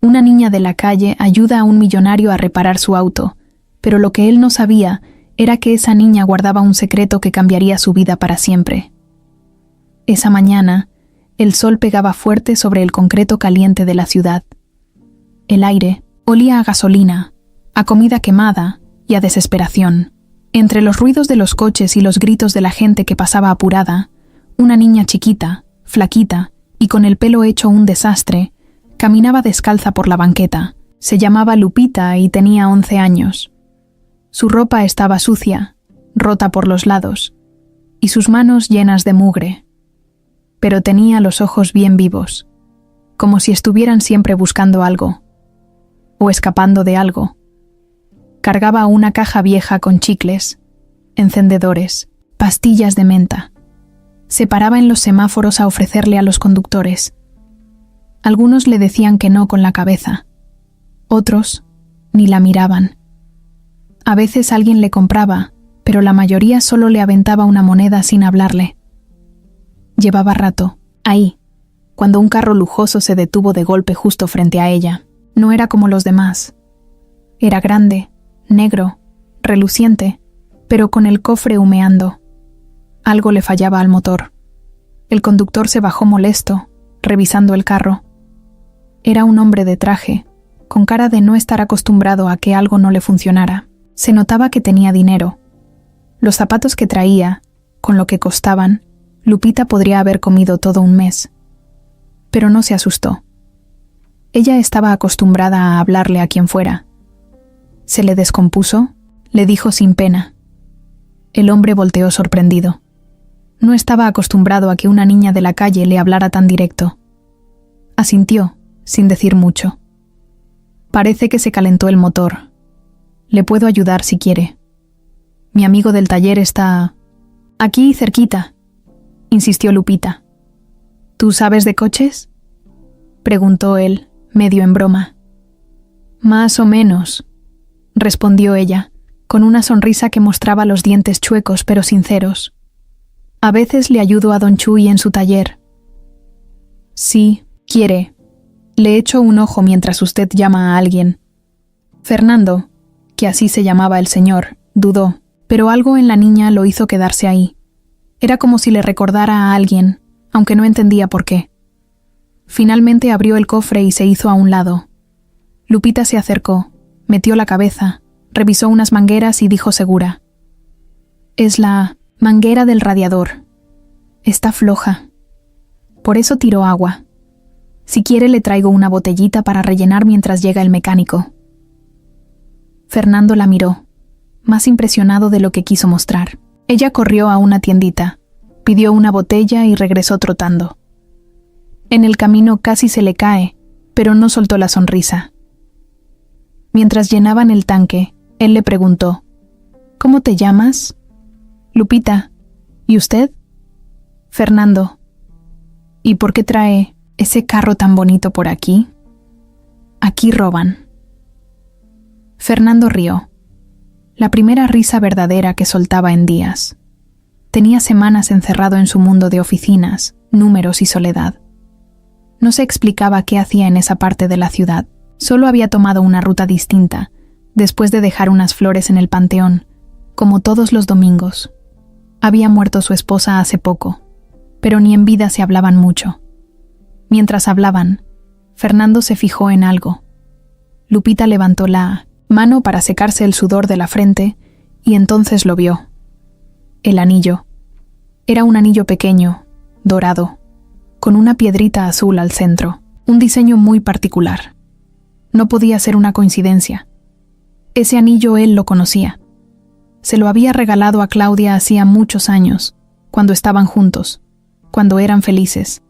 Una niña de la calle ayuda a un millonario a reparar su auto, pero lo que él no sabía era que esa niña guardaba un secreto que cambiaría su vida para siempre. Esa mañana, el sol pegaba fuerte sobre el concreto caliente de la ciudad. El aire olía a gasolina, a comida quemada y a desesperación. Entre los ruidos de los coches y los gritos de la gente que pasaba apurada, una niña chiquita, flaquita y con el pelo hecho un desastre, caminaba descalza por la banqueta. Se llamaba Lupita y tenía 11 años. Su ropa estaba sucia, rota por los lados, y sus manos llenas de mugre. Pero tenía los ojos bien vivos, como si estuvieran siempre buscando algo, o escapando de algo. Cargaba una caja vieja con chicles, encendedores, pastillas de menta. Se paraba en los semáforos a ofrecerle a los conductores. Algunos le decían que no con la cabeza. Otros ni la miraban. A veces alguien le compraba, pero la mayoría solo le aventaba una moneda sin hablarle. Llevaba rato, ahí, cuando un carro lujoso se detuvo de golpe justo frente a ella. No era como los demás. Era grande, negro, reluciente, pero con el cofre humeando. Algo le fallaba al motor. El conductor se bajó molesto, revisando el carro. Era un hombre de traje, con cara de no estar acostumbrado a que algo no le funcionara. Se notaba que tenía dinero. Los zapatos que traía, con lo que costaban, Lupita podría haber comido todo un mes. Pero no se asustó. Ella estaba acostumbrada a hablarle a quien fuera. ¿Se le descompuso?, le dijo sin pena. El hombre volteó sorprendido. No estaba acostumbrado a que una niña de la calle le hablara tan directo. Asintió, sin decir mucho. Parece que se calentó el motor. Le puedo ayudar si quiere. Mi amigo del taller está aquí cerquita, insistió Lupita. ¿Tú sabes de coches?, preguntó él, medio en broma. Más o menos, respondió ella, con una sonrisa que mostraba los dientes chuecos pero sinceros. A veces le ayudo a don Chuy en su taller. Sí, quiere. Le echo un ojo mientras usted llama a alguien. Fernando, que así se llamaba el señor, dudó, pero algo en la niña lo hizo quedarse ahí. Era como si le recordara a alguien, aunque no entendía por qué. Finalmente abrió el cofre y se hizo a un lado. Lupita se acercó, metió la cabeza, revisó unas mangueras y dijo segura: «Es la manguera del radiador. Está floja. Por eso tiró agua. Si quiere le traigo una botellita para rellenar mientras llega el mecánico». Fernando la miró, más impresionado de lo que quiso mostrar. Ella corrió a una tiendita, pidió una botella y regresó trotando. En el camino casi se le cae, pero no soltó la sonrisa. Mientras llenaban el tanque, él le preguntó: «¿Cómo te llamas?» «Lupita. ¿Y usted?» «Fernando». «¿Y por qué trae ese carro tan bonito por aquí?» «Aquí roban». Fernando rió. La primera risa verdadera que soltaba en días. Tenía semanas encerrado en su mundo de oficinas, números y soledad. No se explicaba qué hacía en esa parte de la ciudad. Solo había tomado una ruta distinta, después de dejar unas flores en el panteón, como todos los domingos. Había muerto su esposa hace poco, pero ni en vida se hablaban mucho. Mientras hablaban, Fernando se fijó en algo. Lupita levantó la mano para secarse el sudor de la frente y entonces lo vio. El anillo. Era un anillo pequeño, dorado, con una piedrita azul al centro, un diseño muy particular. No podía ser una coincidencia. Ese anillo él lo conocía. Se lo había regalado a Claudia hacía muchos años, cuando estaban juntos, cuando eran felices.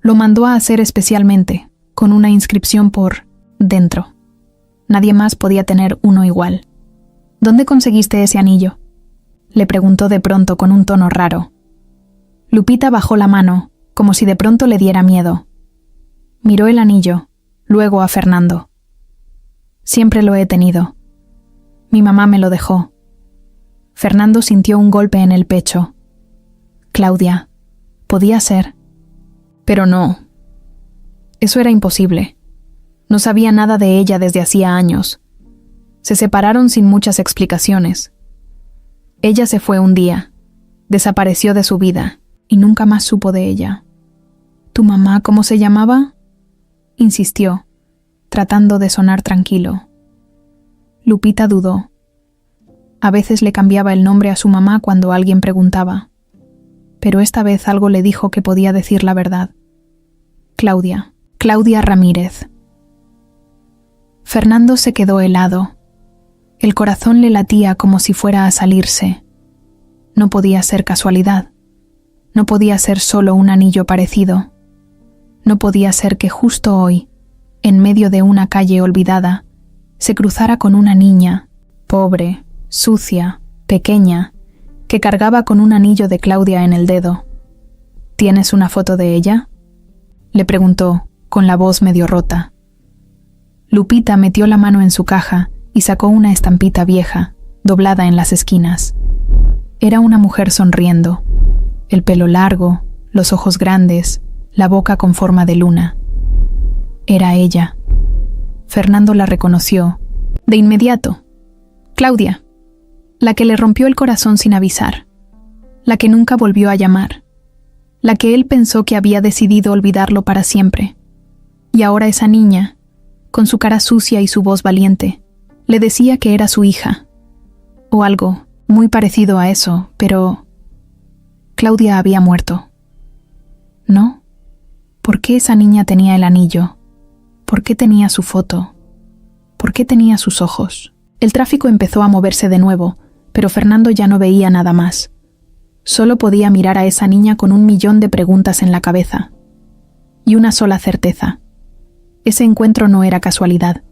Lo mandó a hacer especialmente, con una inscripción por dentro. Nadie más podía tener uno igual. «¿Dónde conseguiste ese anillo?», le preguntó de pronto con un tono raro. Lupita bajó la mano, como si de pronto le diera miedo. Miró el anillo, luego a Fernando. «Siempre lo he tenido. Mi mamá me lo dejó». Fernando sintió un golpe en el pecho. Claudia. Podía ser. Pero no. Eso era imposible. No sabía nada de ella desde hacía años. Se separaron sin muchas explicaciones. Ella se fue un día, desapareció de su vida y nunca más supo de ella. ¿Tu mamá cómo se llamaba?, insistió, tratando de sonar tranquilo. Lupita dudó. A veces le cambiaba el nombre a su mamá cuando alguien preguntaba, pero esta vez algo le dijo que podía decir la verdad. Claudia Ramírez. Fernando se quedó helado. El corazón le latía como si fuera a salirse. No podía ser casualidad. No podía ser solo un anillo parecido. No podía ser que justo hoy, en medio de una calle olvidada, se cruzara con una niña, pobre, sucia, pequeña, que cargaba con un anillo de Claudia en el dedo. ¿Tienes una foto de ella?, le preguntó, con la voz medio rota. Lupita metió la mano en su caja y sacó una estampita vieja, doblada en las esquinas. Era una mujer sonriendo, el pelo largo, los ojos grandes, la boca con forma de luna. Era ella. Fernando la reconoció, de inmediato. Claudia, la que le rompió el corazón sin avisar, la que nunca volvió a llamar, la que él pensó que había decidido olvidarlo para siempre. Y ahora esa niña, con su cara sucia y su voz valiente, le decía que era su hija, o algo muy parecido a eso, pero Claudia había muerto. ¿No? ¿Por qué esa niña tenía el anillo? ¿Por qué tenía su foto? ¿Por qué tenía sus ojos? El tráfico empezó a moverse de nuevo, pero Fernando ya no veía nada más. Solo podía mirar a esa niña con 1.000.000 de preguntas en la cabeza. Y una sola certeza. Ese encuentro no era casualidad.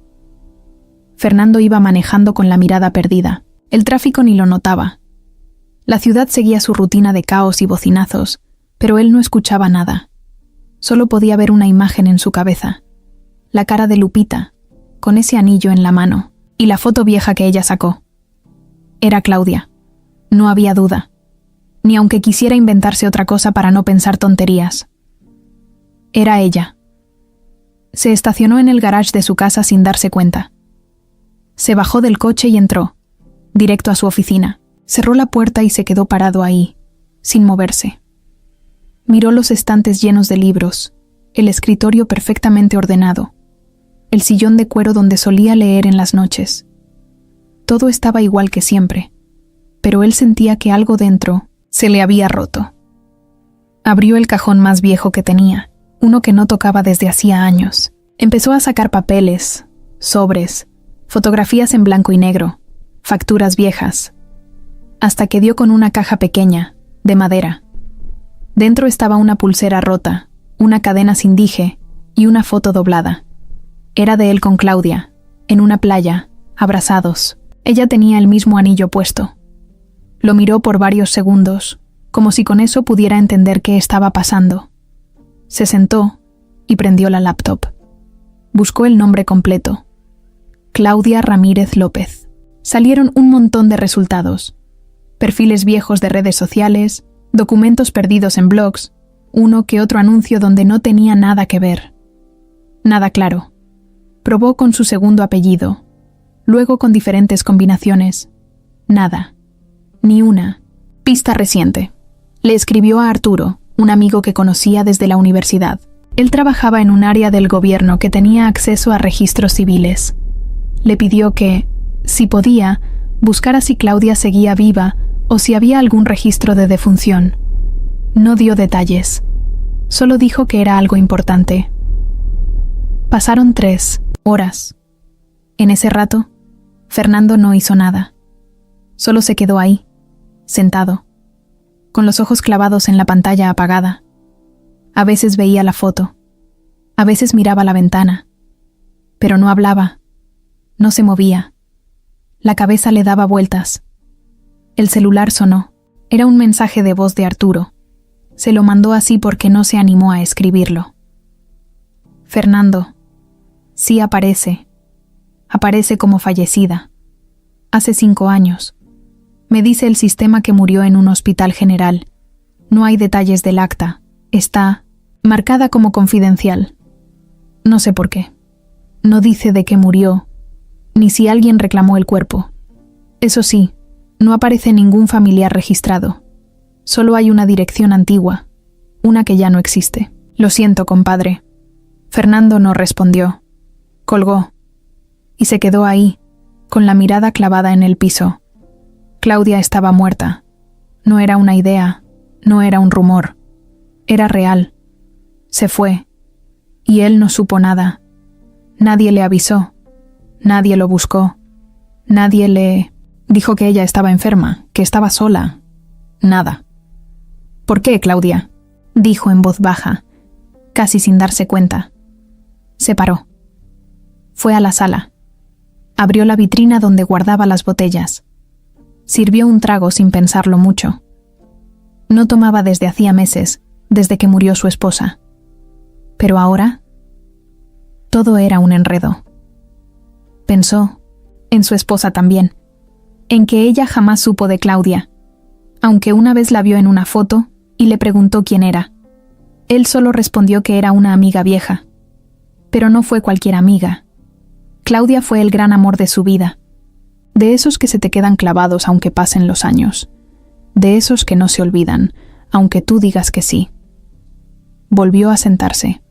Fernando iba manejando con la mirada perdida. El tráfico ni lo notaba. La ciudad seguía su rutina de caos y bocinazos, pero él no escuchaba nada. Solo podía ver una imagen en su cabeza. La cara de Lupita, con ese anillo en la mano, y la foto vieja que ella sacó. Era Claudia. No había duda. Ni aunque quisiera inventarse otra cosa para no pensar tonterías. Era ella. Se estacionó en el garage de su casa sin darse cuenta. Se bajó del coche y entró, directo a su oficina. Cerró la puerta y se quedó parado ahí, sin moverse. Miró los estantes llenos de libros, el escritorio perfectamente ordenado, el sillón de cuero donde solía leer en las noches. Todo estaba igual que siempre, pero él sentía que algo dentro se le había roto. Abrió el cajón más viejo que tenía, uno que no tocaba desde hacía años. Empezó a sacar papeles, sobres, fotografías en blanco y negro, facturas viejas, hasta que dio con una caja pequeña, de madera. Dentro estaba una pulsera rota, una cadena sin dije y una foto doblada. Era de él con Claudia, en una playa, abrazados. Ella tenía el mismo anillo puesto. Lo miró por varios segundos, como si con eso pudiera entender qué estaba pasando. Se sentó y prendió la laptop. Buscó el nombre completo. Claudia Ramírez López. Salieron un montón de resultados. Perfiles viejos de redes sociales, documentos perdidos en blogs, uno que otro anuncio donde no tenía nada que ver. Nada claro. Probó con su segundo apellido, luego con diferentes combinaciones. Nada. Ni una. Pista reciente. Le escribió a Arturo, un amigo que conocía desde la universidad. Él trabajaba en un área del gobierno que tenía acceso a registros civiles. Le pidió que, si podía, buscara si Claudia seguía viva o si había algún registro de defunción. No dio detalles. Solo dijo que era algo importante. Pasaron 3 horas. En ese rato, Fernando no hizo nada. Solo se quedó ahí, sentado, con los ojos clavados en la pantalla apagada. A veces veía la foto, a veces miraba la ventana, pero no hablaba, no se movía. La cabeza le daba vueltas. El celular sonó. Era un mensaje de voz de Arturo. Se lo mandó así porque no se animó a escribirlo. Fernando, sí aparece. Aparece como fallecida. Hace 5 años. Me dice el sistema que murió en un hospital general. No hay detalles del acta. Está marcada como confidencial. No sé por qué. No dice de qué murió, ni si alguien reclamó el cuerpo. Eso sí, no aparece ningún familiar registrado. Solo hay una dirección antigua, una que ya no existe. Lo siento, compadre. Fernando no respondió. Colgó. Y se quedó ahí, con la mirada clavada en el piso. Claudia estaba muerta. No era una idea, no era un rumor. Era real. Se fue. Y él no supo nada. Nadie le avisó. Nadie lo buscó. Nadie le... Dijo que ella estaba enferma, que estaba sola. Nada. ¿Por qué, Claudia? Dijo en voz baja, casi sin darse cuenta. Se paró. Fue a la sala. Abrió la vitrina donde guardaba las botellas. Sirvió un trago sin pensarlo mucho. No tomaba desde hacía meses, desde que murió su esposa. Pero ahora, todo era un enredo. Pensó, en su esposa también, en que ella jamás supo de Claudia, aunque una vez la vio en una foto y le preguntó quién era. Él solo respondió que era una amiga vieja. Pero no fue cualquier amiga. Claudia fue el gran amor de su vida, de esos que se te quedan clavados aunque pasen los años, de esos que no se olvidan, aunque tú digas que sí. Volvió a sentarse.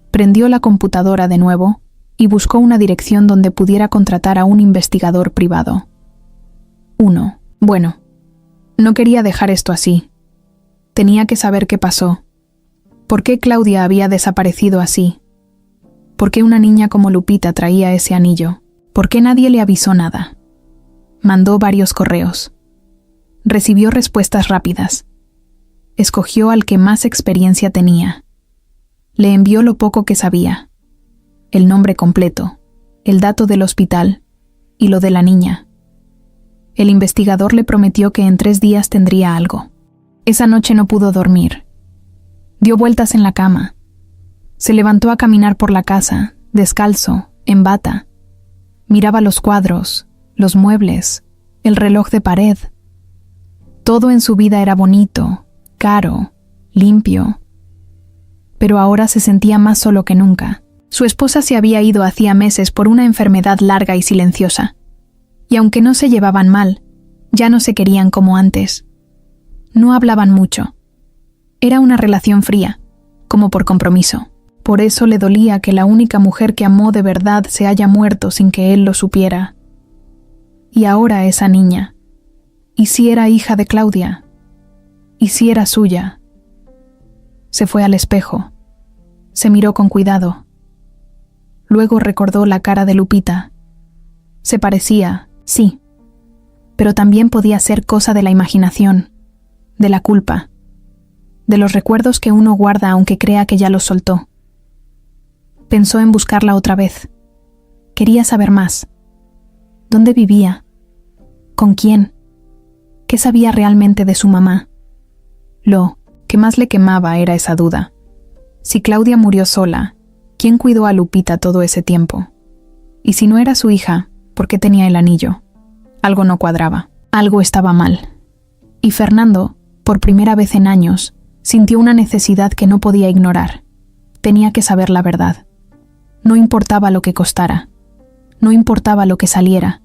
Prendió la computadora de nuevo y buscó una dirección donde pudiera contratar a un investigador privado. 1. Bueno, no quería dejar esto así. Tenía que saber qué pasó. ¿Por qué Claudia había desaparecido así? ¿Por qué una niña como Lupita traía ese anillo? ¿Por qué nadie le avisó nada? Mandó varios correos. Recibió respuestas rápidas. Escogió al que más experiencia tenía. Le envió lo poco que sabía. El nombre completo, el dato del hospital y lo de la niña. El investigador le prometió que en 3 días tendría algo. Esa noche no pudo dormir. Dio vueltas en la cama. Se levantó a caminar por la casa, descalzo, en bata. Miraba los cuadros, los muebles, el reloj de pared. Todo en su vida era bonito, caro, limpio. Pero ahora se sentía más solo que nunca. Su esposa se había ido hacía meses por una enfermedad larga y silenciosa. Y aunque no se llevaban mal, ya no se querían como antes. No hablaban mucho. Era una relación fría, como por compromiso. Por eso le dolía que la única mujer que amó de verdad se haya muerto sin que él lo supiera. Y ahora esa niña. ¿Y si era hija de Claudia? ¿Y si era suya? Se fue al espejo. Se miró con cuidado. Luego recordó la cara de Lupita. Se parecía, sí, pero también podía ser cosa de la imaginación, de la culpa, de los recuerdos que uno guarda aunque crea que ya los soltó. Pensó en buscarla otra vez. Quería saber más. ¿Dónde vivía? ¿Con quién? ¿Qué sabía realmente de su mamá? Lo que más le quemaba era esa duda. Si Claudia murió sola, ¿quién cuidó a Lupita todo ese tiempo? Y si no era su hija, ¿por qué tenía el anillo? Algo no cuadraba. Algo estaba mal. Y Fernando, por primera vez en años, sintió una necesidad que no podía ignorar. Tenía que saber la verdad. No importaba lo que costara. No importaba lo que saliera.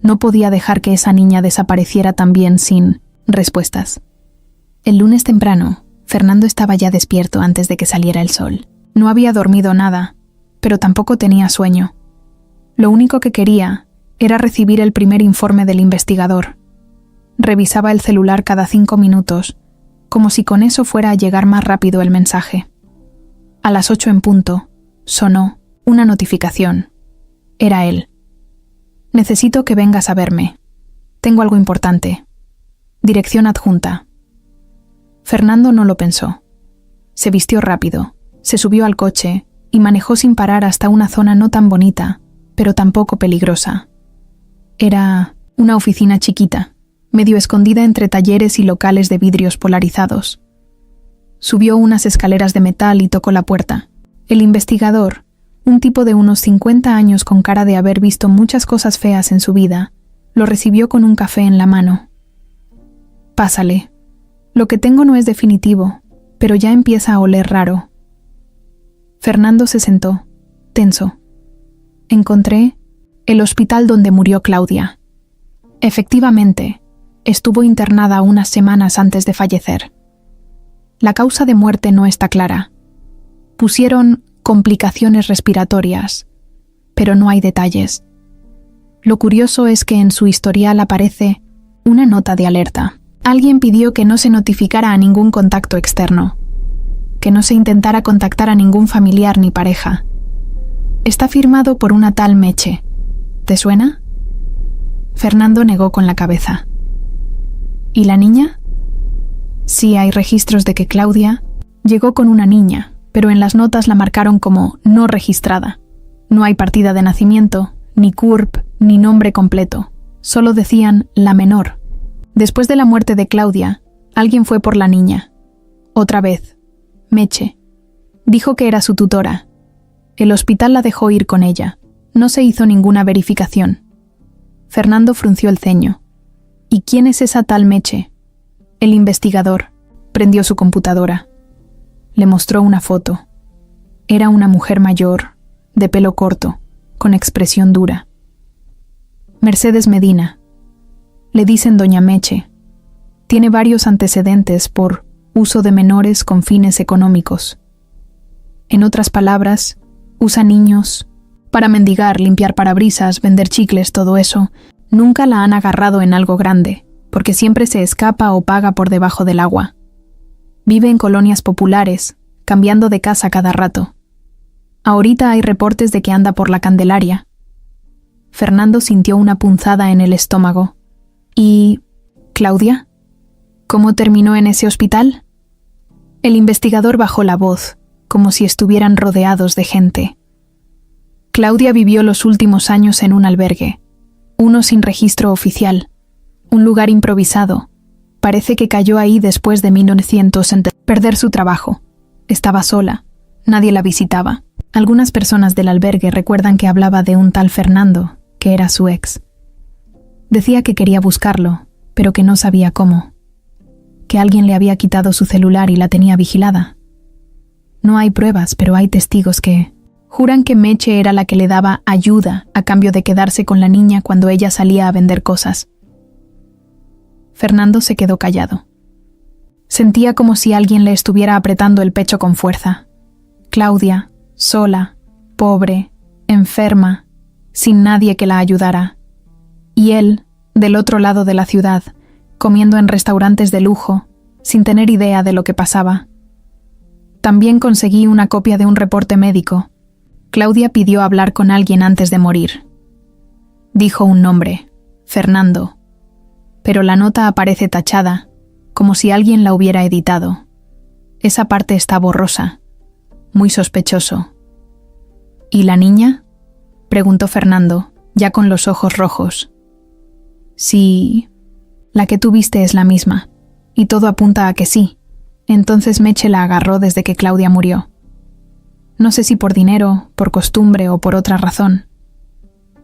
No podía dejar que esa niña desapareciera también sin respuestas. El lunes temprano, Fernando estaba ya despierto antes de que saliera el sol. No había dormido nada, pero tampoco tenía sueño. Lo único que quería era recibir el primer informe del investigador. Revisaba el celular cada 5 minutos, como si con eso fuera a llegar más rápido el mensaje. A las 8 en punto, sonó una notificación. Era él. Necesito que vengas a verme. Tengo algo importante. Dirección adjunta. Fernando no lo pensó. Se vistió rápido, se subió al coche y manejó sin parar hasta una zona no tan bonita, pero tampoco peligrosa. Era una oficina chiquita, medio escondida entre talleres y locales de vidrios polarizados. Subió unas escaleras de metal y tocó la puerta. El investigador, un tipo de unos 50 años con cara de haber visto muchas cosas feas en su vida, lo recibió con un café en la mano. «Pásale. Lo que tengo no es definitivo, pero ya empieza a oler raro». Fernando se sentó, tenso. Encontré el hospital donde murió Claudia. Efectivamente, estuvo internada unas semanas antes de fallecer. La causa de muerte no está clara. Pusieron complicaciones respiratorias, pero no hay detalles. Lo curioso es que en su historial aparece una nota de alerta. Alguien pidió que no se notificara a ningún contacto externo, que no se intentara contactar a ningún familiar ni pareja. Está firmado por una tal Meche. ¿Te suena? Fernando negó con la cabeza. ¿Y la niña? Sí, hay registros de que Claudia llegó con una niña, pero en las notas la marcaron como no registrada. No hay partida de nacimiento, ni CURP, ni nombre completo. Solo decían la menor. Después de la muerte de Claudia, alguien fue por la niña. Otra vez. Meche. Dijo que era su tutora. El hospital la dejó ir con ella. No se hizo ninguna verificación. Fernando frunció el ceño. ¿Y quién es esa tal Meche? El investigador prendió su computadora. Le mostró una foto. Era una mujer mayor, de pelo corto, con expresión dura. Mercedes Medina. Le dicen Doña Meche. Tiene varios antecedentes por uso de menores con fines económicos. En otras palabras, usa niños para mendigar, limpiar parabrisas, vender chicles, todo eso. Nunca la han agarrado en algo grande, porque siempre se escapa o paga por debajo del agua. Vive en colonias populares, cambiando de casa cada rato. Ahorita hay reportes de que anda por la Candelaria. Fernando sintió una punzada en el estómago. ¿Y Claudia? ¿Cómo terminó en ese hospital? El investigador bajó la voz, como si estuvieran rodeados de gente. Claudia vivió los últimos años en un albergue, uno sin registro oficial, un lugar improvisado. Parece que cayó ahí después de 1900 en perder su trabajo. Estaba sola, nadie la visitaba. Algunas personas del albergue recuerdan que hablaba de un tal Fernando, que era su ex. Decía que quería buscarlo, pero que no sabía cómo. Que alguien le había quitado su celular y la tenía vigilada. No hay pruebas, pero hay testigos que juran que Meche era la que le daba ayuda a cambio de quedarse con la niña cuando ella salía a vender cosas. Fernando se quedó callado. Sentía como si alguien le estuviera apretando el pecho con fuerza. Claudia, sola, pobre, enferma, sin nadie que la ayudara. Y él, del otro lado de la ciudad, comiendo en restaurantes de lujo, sin tener idea de lo que pasaba. También conseguí una copia de un reporte médico. Claudia pidió hablar con alguien antes de morir. Dijo un nombre, Fernando, pero la nota aparece tachada, como si alguien la hubiera editado. Esa parte está borrosa, muy sospechoso. ¿Y la niña?, preguntó Fernando, ya con los ojos rojos. Sí, la que tú viste es la misma, y todo apunta a que sí. Entonces Meche la agarró desde que Claudia murió. No sé si por dinero, por costumbre o por otra razón.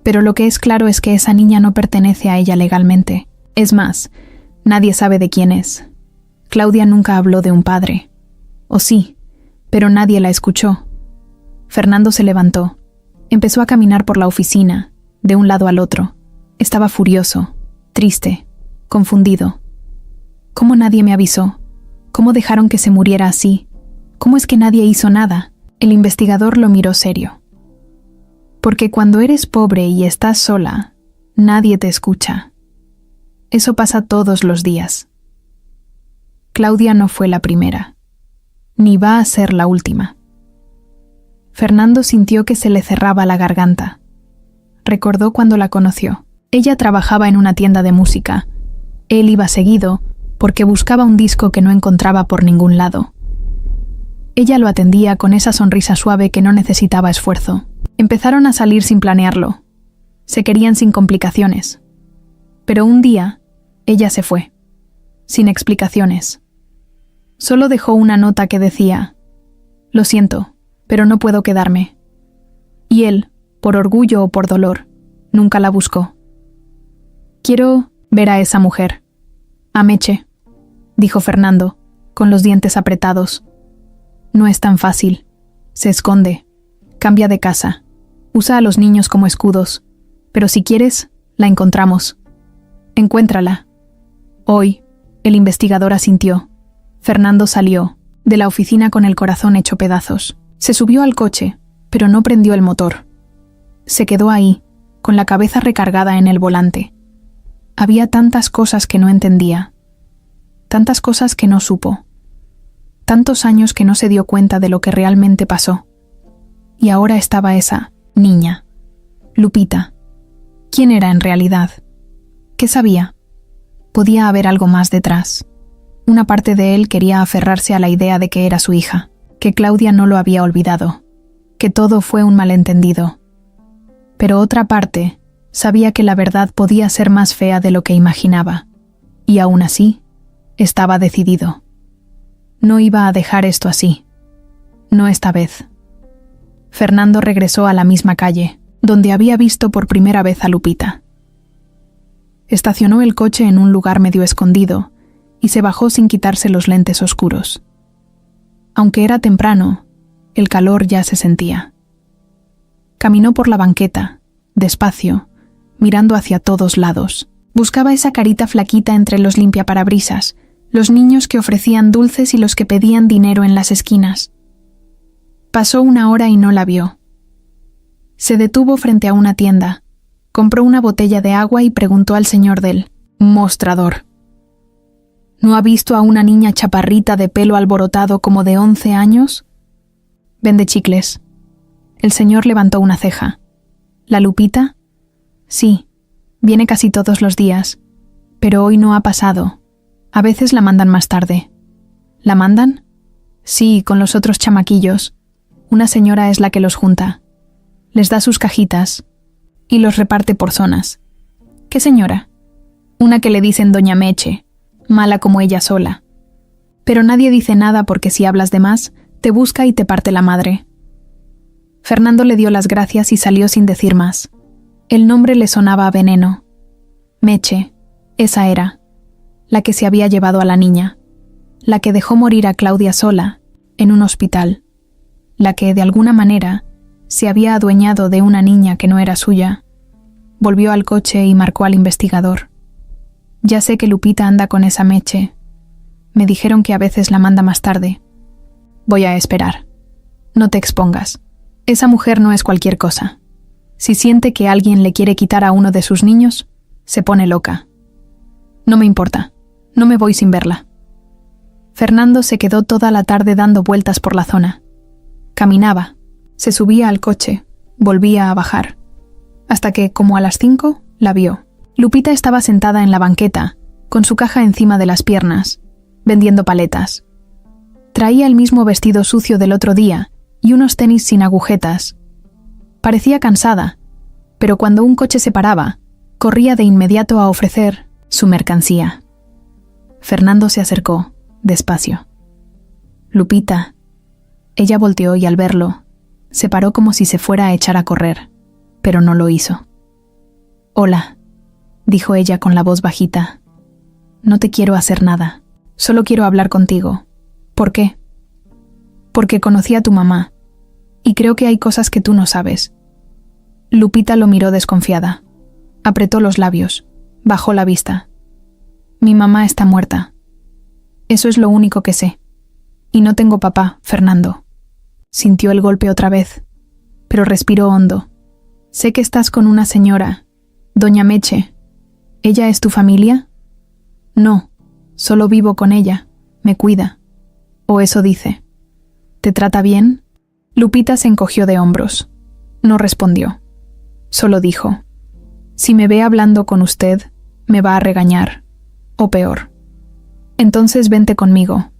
Pero lo que es claro es que esa niña no pertenece a ella legalmente. Es más, nadie sabe de quién es. Claudia nunca habló de un padre. O sí, pero nadie la escuchó. Fernando se levantó. Empezó a caminar por la oficina, de un lado al otro. Estaba furioso, triste, confundido. ¿Cómo nadie me avisó? ¿Cómo dejaron que se muriera así? ¿Cómo es que nadie hizo nada? El investigador lo miró serio. Porque cuando eres pobre y estás sola, nadie te escucha. Eso pasa todos los días. Claudia no fue la primera, ni va a ser la última. Fernando sintió que se le cerraba la garganta. Recordó cuando la conoció. Ella trabajaba en una tienda de música. Él iba seguido porque buscaba un disco que no encontraba por ningún lado. Ella lo atendía con esa sonrisa suave que no necesitaba esfuerzo. Empezaron a salir sin planearlo. Se querían sin complicaciones. Pero un día, ella se fue, sin explicaciones. Solo dejó una nota que decía: «Lo siento, pero no puedo quedarme». Y él, por orgullo o por dolor, nunca la buscó. «Quiero ver a esa mujer, a Meche», dijo Fernando, con los dientes apretados. «No es tan fácil. Se esconde, cambia de casa, Usa a los niños como escudos, pero si quieres, la encontramos. Encuéntrala. Hoy, el investigador asintió. Fernando salió de la oficina con el corazón hecho pedazos. Se subió al coche, pero no prendió el motor. Se quedó ahí, con la cabeza recargada en el volante. Había tantas cosas que no entendía, tantas cosas que no supo, tantos años que no se dio cuenta de lo que realmente pasó. Y ahora estaba esa niña, Lupita. ¿Quién era en realidad? ¿Qué sabía? Podía haber algo más detrás. Una parte de él quería aferrarse a la idea de que era su hija, que Claudia no lo había olvidado, que todo fue un malentendido. Pero otra parte sabía que la verdad podía ser más fea de lo que imaginaba, y aún así, estaba decidido. No iba a dejar esto así. No esta vez. Fernando regresó a la misma calle, donde había visto por primera vez a Lupita. Estacionó el coche en un lugar medio escondido y se bajó sin quitarse los lentes oscuros. Aunque era temprano, el calor ya se sentía. Caminó por la banqueta, despacio, mirando hacia todos lados. Buscaba esa carita flaquita entre los limpiaparabrisas, los niños que ofrecían dulces y los que pedían dinero en las esquinas. Pasó una hora y no la vio. Se detuvo frente a una tienda, compró una botella de agua y preguntó al señor del mostrador. ¿No ha visto a una niña chaparrita de pelo alborotado como de 11 años? Vende chicles. El señor levantó una ceja. ¿La Lupita? Sí, viene casi todos los días, pero hoy no ha pasado. A veces la mandan más tarde. ¿La mandan? Sí, con los otros chamaquillos. Una señora es la que los junta. Les da sus cajitas y los reparte por zonas. ¿Qué señora? Una que le dicen Doña Meche, mala como ella sola. Pero nadie dice nada porque si hablas de más, te busca y te parte la madre. Fernando le dio las gracias y salió sin decir más. El nombre le sonaba a veneno. Meche, esa era, la que se había llevado a la niña, la que dejó morir a Claudia sola, en un hospital, la que, de alguna manera, se había adueñado de una niña que no era suya. Volvió al coche y marcó al investigador. Ya sé que Lupita anda con esa Meche. Me dijeron que a veces la manda más tarde. Voy a esperar. No te expongas. Esa mujer no es cualquier cosa. Si siente que alguien le quiere quitar a uno de sus niños, se pone loca. No me importa. No me voy sin verla. Fernando se quedó toda la tarde dando vueltas por la zona. Caminaba, se subía al coche, volvía a bajar, hasta que, como a las 5, la vio. Lupita estaba sentada en la banqueta, con su caja encima de las piernas, vendiendo paletas. Traía el mismo vestido sucio del otro día y unos tenis sin agujetas. Parecía cansada, pero cuando un coche se paraba, corría de inmediato a ofrecer su mercancía. Fernando se acercó, despacio. Lupita. Ella volteó y al verlo, se paró como si se fuera a echar a correr, pero no lo hizo. Hola, dijo ella con la voz bajita. No te quiero hacer nada, solo quiero hablar contigo. ¿Por qué? Porque conocí a tu mamá, y creo que hay cosas que tú no sabes. Lupita lo miró desconfiada. Apretó los labios, bajó la vista. Mi mamá está muerta. Eso es lo único que sé. Y no tengo papá, Fernando. Sintió el golpe otra vez, pero respiró hondo. Sé que estás con una señora, Doña Meche. ¿Ella es tu familia? No, solo vivo con ella, me cuida. O eso dice. ¿Te trata bien? Lupita se encogió de hombros. No respondió. Solo dijo, si me ve hablando con usted, me va a regañar. O peor. Entonces vente conmigo.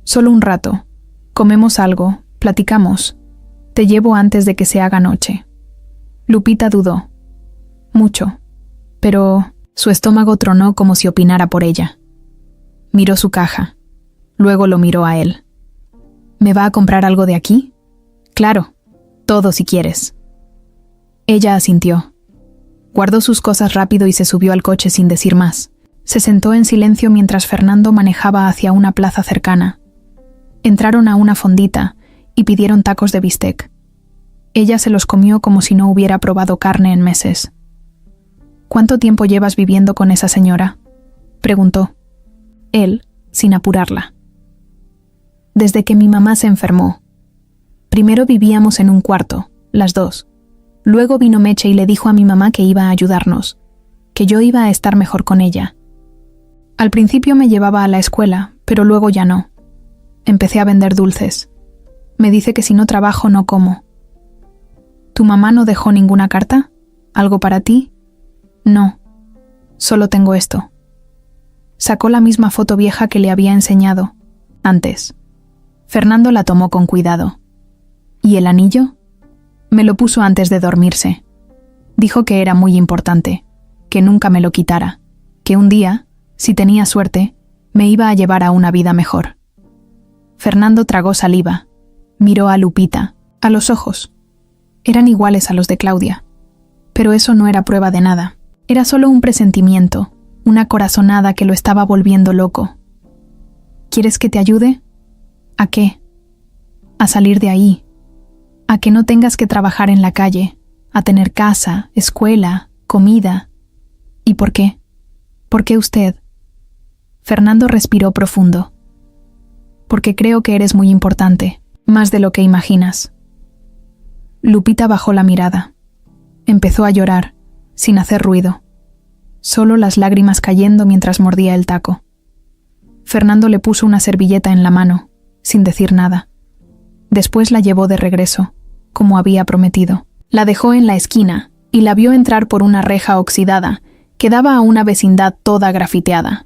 Solo un rato. Comemos algo, platicamos. Te llevo antes de que se haga noche. Lupita dudó. Mucho. Pero su estómago tronó como si opinara por ella. Miró su caja. Luego lo miró a él. ¿Me va a comprar algo de aquí? Claro. Todo si quieres. Ella asintió. Guardó sus cosas rápido y se subió al coche sin decir más. Se sentó en silencio mientras Fernando manejaba hacia una plaza cercana. Entraron a una fondita y pidieron tacos de bistec. Ella se los comió como si no hubiera probado carne en meses. ¿Cuánto tiempo llevas viviendo con esa señora?, preguntó. Él, sin apurarla. Desde que mi mamá se enfermó. Primero vivíamos en un cuarto, las dos. Luego vino Meche y le dijo a mi mamá que iba a ayudarnos, que yo iba a estar mejor con ella. Al principio me llevaba a la escuela, pero luego ya no. Empecé a vender dulces. Me dice que si no trabajo no como. ¿Tu mamá no dejó ninguna carta? ¿Algo para ti? No. Solo tengo esto. Sacó la misma foto vieja que le había enseñado, antes. Fernando la tomó con cuidado. ¿Y el anillo? Me lo puso antes de dormirse. Dijo que era muy importante, que nunca me lo quitara, que un día, si tenía suerte, me iba a llevar a una vida mejor. Fernando tragó saliva, miró a Lupita, a los ojos. Eran iguales a los de Claudia. Pero eso no era prueba de nada. Era solo un presentimiento, una corazonada que lo estaba volviendo loco. ¿Quieres que te ayude? ¿A qué? A salir de ahí. A que no tengas que trabajar en la calle, a tener casa, escuela, comida. ¿Y por qué? ¿Por qué usted? Fernando respiró profundo. Porque creo que eres muy importante, más de lo que imaginas. Lupita bajó la mirada. Empezó a llorar, sin hacer ruido. Solo las lágrimas cayendo mientras mordía el taco. Fernando le puso una servilleta en la mano, sin decir nada. Después la llevó de regreso, como había prometido. La dejó en la esquina y la vio entrar por una reja oxidada que daba a una vecindad toda grafiteada.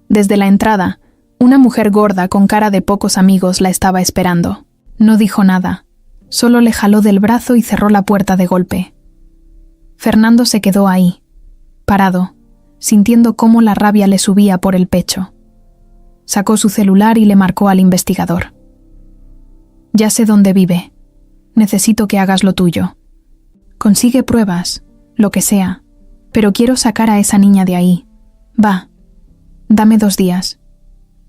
Desde la entrada, una mujer gorda con cara de pocos amigos la estaba esperando. No dijo nada, solo le jaló del brazo y cerró la puerta de golpe. Fernando se quedó ahí, parado, sintiendo cómo la rabia le subía por el pecho. Sacó su celular y le marcó al investigador. Ya sé dónde vive. Necesito que hagas lo tuyo. Consigue pruebas, lo que sea, pero quiero sacar a esa niña de ahí. Va, dame 2 días.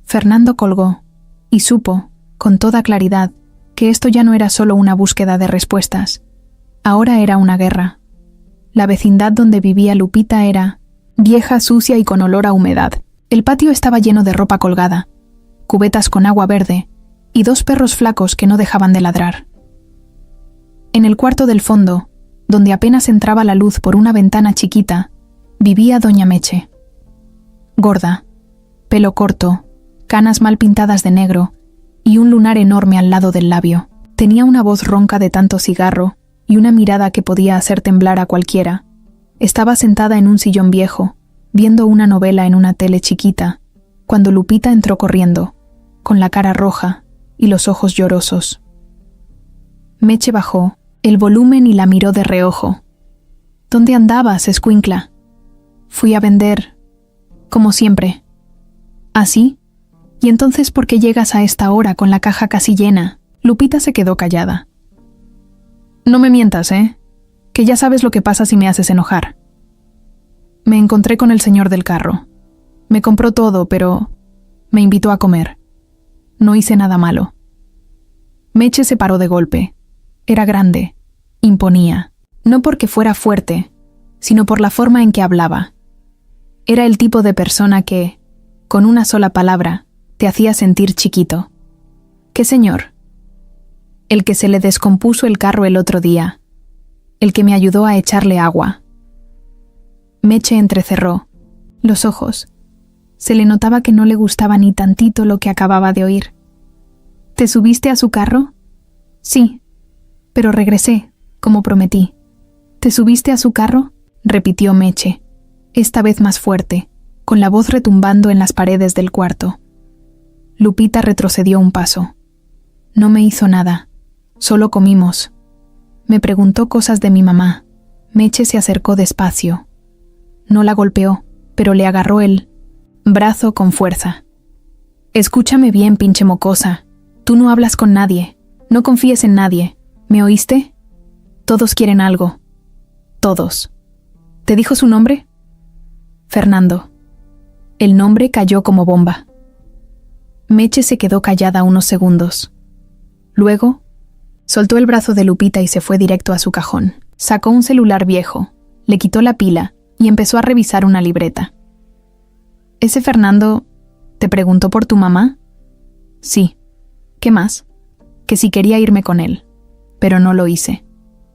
Fernando colgó, y supo, con toda claridad, que esto ya no era solo una búsqueda de respuestas. Ahora era una guerra. La vecindad donde vivía Lupita era vieja, sucia y con olor a humedad. El patio estaba lleno de ropa colgada, cubetas con agua verde y 2 perros flacos que no dejaban de ladrar. En el cuarto del fondo, donde apenas entraba la luz por una ventana chiquita, vivía doña Meche. Gorda, pelo corto, canas mal pintadas de negro y un lunar enorme al lado del labio. Tenía una voz ronca de tanto cigarro y una mirada que podía hacer temblar a cualquiera. Estaba sentada en un sillón viejo, viendo una novela en una tele chiquita, cuando Lupita entró corriendo, con la cara roja y los ojos llorosos. Meche bajó el volumen y la miró de reojo. ¿Dónde andabas, escuincla? Fui a vender, como siempre. ¿Así? ¿Y entonces por qué llegas a esta hora con la caja casi llena? Lupita se quedó callada. No me mientas, que ya sabes lo que pasa si me haces enojar. Me encontré con el señor del carro. Me compró todo, pero me invitó a comer. No hice nada malo. Meche se paró de golpe. Era grande, imponía, no porque fuera fuerte, sino por la forma en que hablaba. Era el tipo de persona que, con una sola palabra, te hacía sentir chiquito. ¿Qué señor? El que se le descompuso el carro el otro día, el que me ayudó a echarle agua. Meche entrecerró los ojos. Se le notaba que no le gustaba ni tantito lo que acababa de oír. ¿Te subiste a su carro? Sí. Pero regresé, como prometí. ¿Te subiste a su carro? Repitió Meche, esta vez más fuerte, con la voz retumbando en las paredes del cuarto. Lupita retrocedió un paso. No me hizo nada, solo comimos. Me preguntó cosas de mi mamá. Meche se acercó despacio. No la golpeó, pero le agarró el brazo con fuerza. Escúchame bien, pinche mocosa. Tú no hablas con nadie, no confíes en nadie. ¿Me oíste? Todos quieren algo. Todos. ¿Te dijo su nombre? Fernando. El nombre cayó como bomba. Meche se quedó callada unos segundos. Luego, Soltó el brazo de Lupita y se fue directo a su cajón. Sacó un celular viejo, le quitó la pila y empezó a revisar una libreta. ¿Ese Fernando te preguntó por tu mamá? Sí. ¿Qué más? Que si quería irme con él. Pero no lo hice.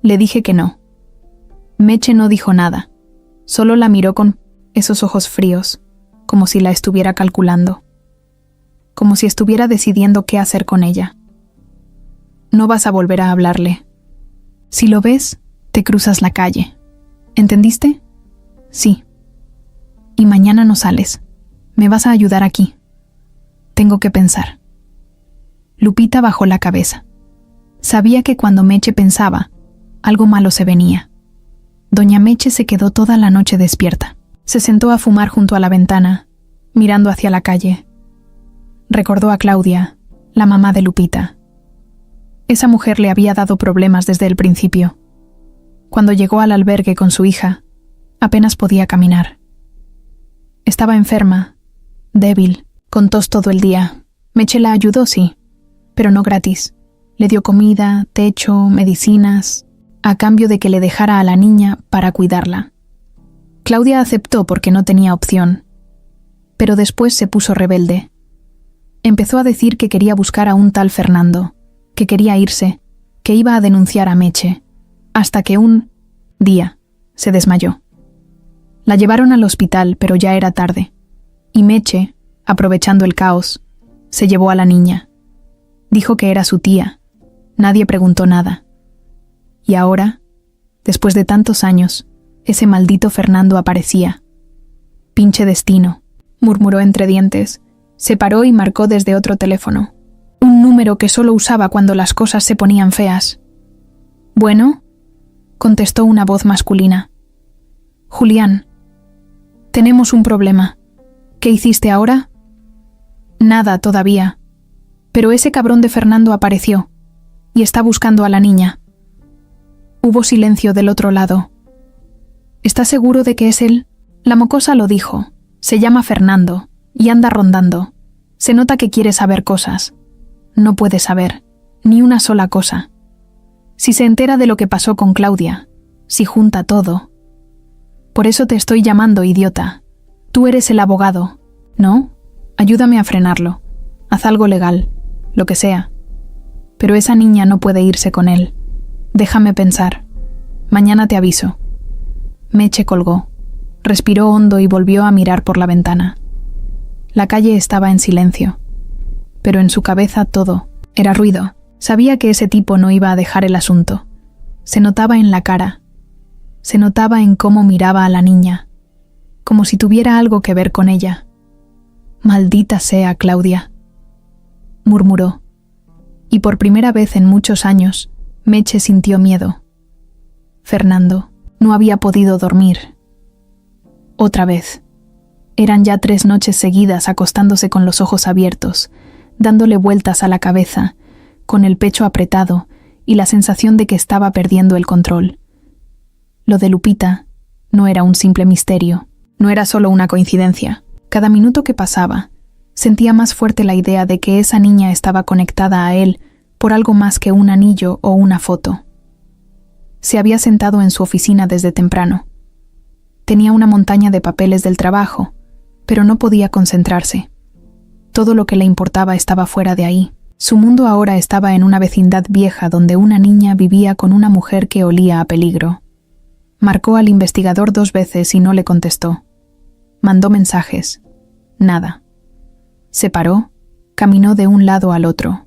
Le dije que no. Meche no dijo nada. Solo la miró con esos ojos fríos, como si la estuviera calculando. Como si estuviera decidiendo qué hacer con ella. No vas a volver a hablarle. Si lo ves, te cruzas la calle. ¿Entendiste? Sí. Y mañana no sales. Me vas a ayudar aquí. Tengo que pensar. Lupita bajó la cabeza. Sabía que cuando Meche pensaba, algo malo se venía. Doña Meche se quedó toda la noche despierta. Se sentó a fumar junto a la ventana, mirando hacia la calle. Recordó a Claudia, la mamá de Lupita. Esa mujer le había dado problemas desde el principio. Cuando llegó al albergue con su hija, apenas podía caminar. Estaba enferma, débil, con tos todo el día. Meche la ayudó, sí, pero no gratis. Le dio comida, techo, medicinas, a cambio de que le dejara a la niña para cuidarla. Claudia aceptó porque no tenía opción, pero después se puso rebelde. Empezó a decir que quería buscar a un tal Fernando, que quería irse, que iba a denunciar a Meche, hasta que un día se desmayó. La llevaron al hospital, pero ya era tarde, y Meche, aprovechando el caos, se llevó a la niña. Dijo que era su tía. Nadie preguntó nada. Y ahora, después de tantos años, ese maldito Fernando aparecía. Pinche destino, murmuró entre dientes. Se paró y marcó desde otro teléfono. Un número que solo usaba cuando las cosas se ponían feas. «Bueno», contestó una voz masculina. «Julián, tenemos un problema. ¿Qué hiciste ahora?» «Nada todavía. Pero ese cabrón de Fernando apareció y está buscando a la niña». Hubo silencio del otro lado. «¿Estás seguro de que es él?» La mocosa lo dijo. «Se llama Fernando y anda rondando. Se nota que quiere saber cosas. No puede saber ni una sola cosa. Si se entera de lo que pasó con Claudia, si junta todo. Por eso te estoy llamando, idiota. Tú eres el abogado, ¿no? Ayúdame a frenarlo. Haz algo legal, lo que sea. Pero esa niña no puede irse con él. Déjame pensar. Mañana te aviso». Meche colgó. Respiró hondo y volvió a mirar por la ventana. La calle estaba en silencio. Pero en su cabeza todo era ruido. Sabía que ese tipo no iba a dejar el asunto. Se notaba en la cara. Se notaba en cómo miraba a la niña. Como si tuviera algo que ver con ella. «Maldita sea, Claudia», murmuró. Y por primera vez en muchos años, Meche sintió miedo. Fernando no había podido dormir. Otra vez. Eran ya 3 noches seguidas acostándose con los ojos abiertos, dándole vueltas a la cabeza, con el pecho apretado y la sensación de que estaba perdiendo el control. Lo de Lupita no era un simple misterio, no era solo una coincidencia. Cada minuto que pasaba, sentía más fuerte la idea de que esa niña estaba conectada a él por algo más que un anillo o una foto. Se había sentado en su oficina desde temprano. Tenía una montaña de papeles del trabajo, pero no podía concentrarse. Todo lo que le importaba estaba fuera de ahí. Su mundo ahora estaba en una vecindad vieja donde una niña vivía con una mujer que olía a peligro. Marcó al investigador 2 veces y no le contestó. Mandó mensajes. Nada. Se paró, caminó de un lado al otro.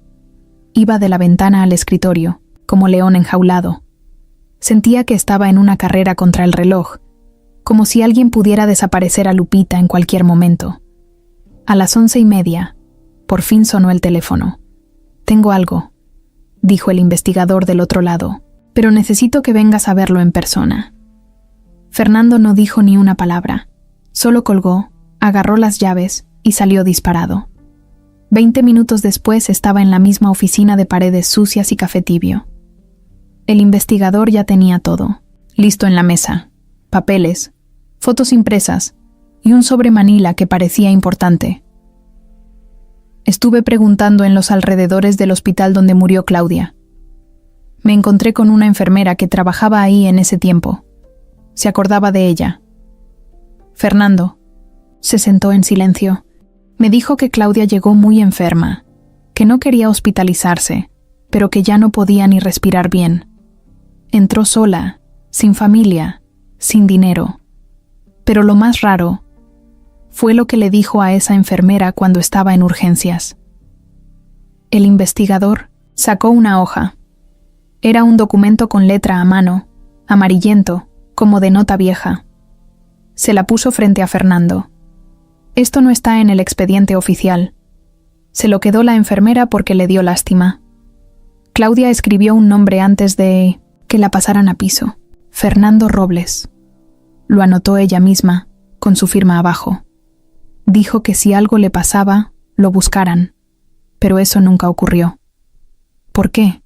Iba de la ventana al escritorio, como león enjaulado. Sentía que estaba en una carrera contra el reloj, como si alguien pudiera desaparecer a Lupita en cualquier momento. A las 11:30, por fin sonó el teléfono. «Tengo algo», dijo el investigador del otro lado, «pero necesito que vengas a verlo en persona». Fernando no dijo ni una palabra. Solo colgó, agarró las llaves y salió disparado. 20 minutos después estaba en la misma oficina de paredes sucias y café tibio. El investigador ya tenía todo, listo en la mesa. Papeles, fotos impresas y un sobre manila que parecía importante. «Estuve preguntando en los alrededores del hospital donde murió Claudia. Me encontré con una enfermera que trabajaba ahí en ese tiempo. Se acordaba de ella. Fernando se sentó en silencio. Me dijo que Claudia llegó muy enferma, que no quería hospitalizarse, pero que ya no podía ni respirar bien. Entró sola, sin familia, sin dinero. Pero lo más raro fue lo que le dijo a esa enfermera cuando estaba en urgencias. El investigador sacó una hoja. Era un documento con letra a mano, amarillento, como de nota vieja. Se la puso frente a Fernando. Esto no está en el expediente oficial. Se lo quedó la enfermera porque le dio lástima. Claudia escribió un nombre antes de que la pasaran a piso. Fernando Robles. Lo anotó ella misma, con su firma abajo. Dijo que si algo le pasaba, lo buscaran. Pero eso nunca ocurrió. ¿Por qué?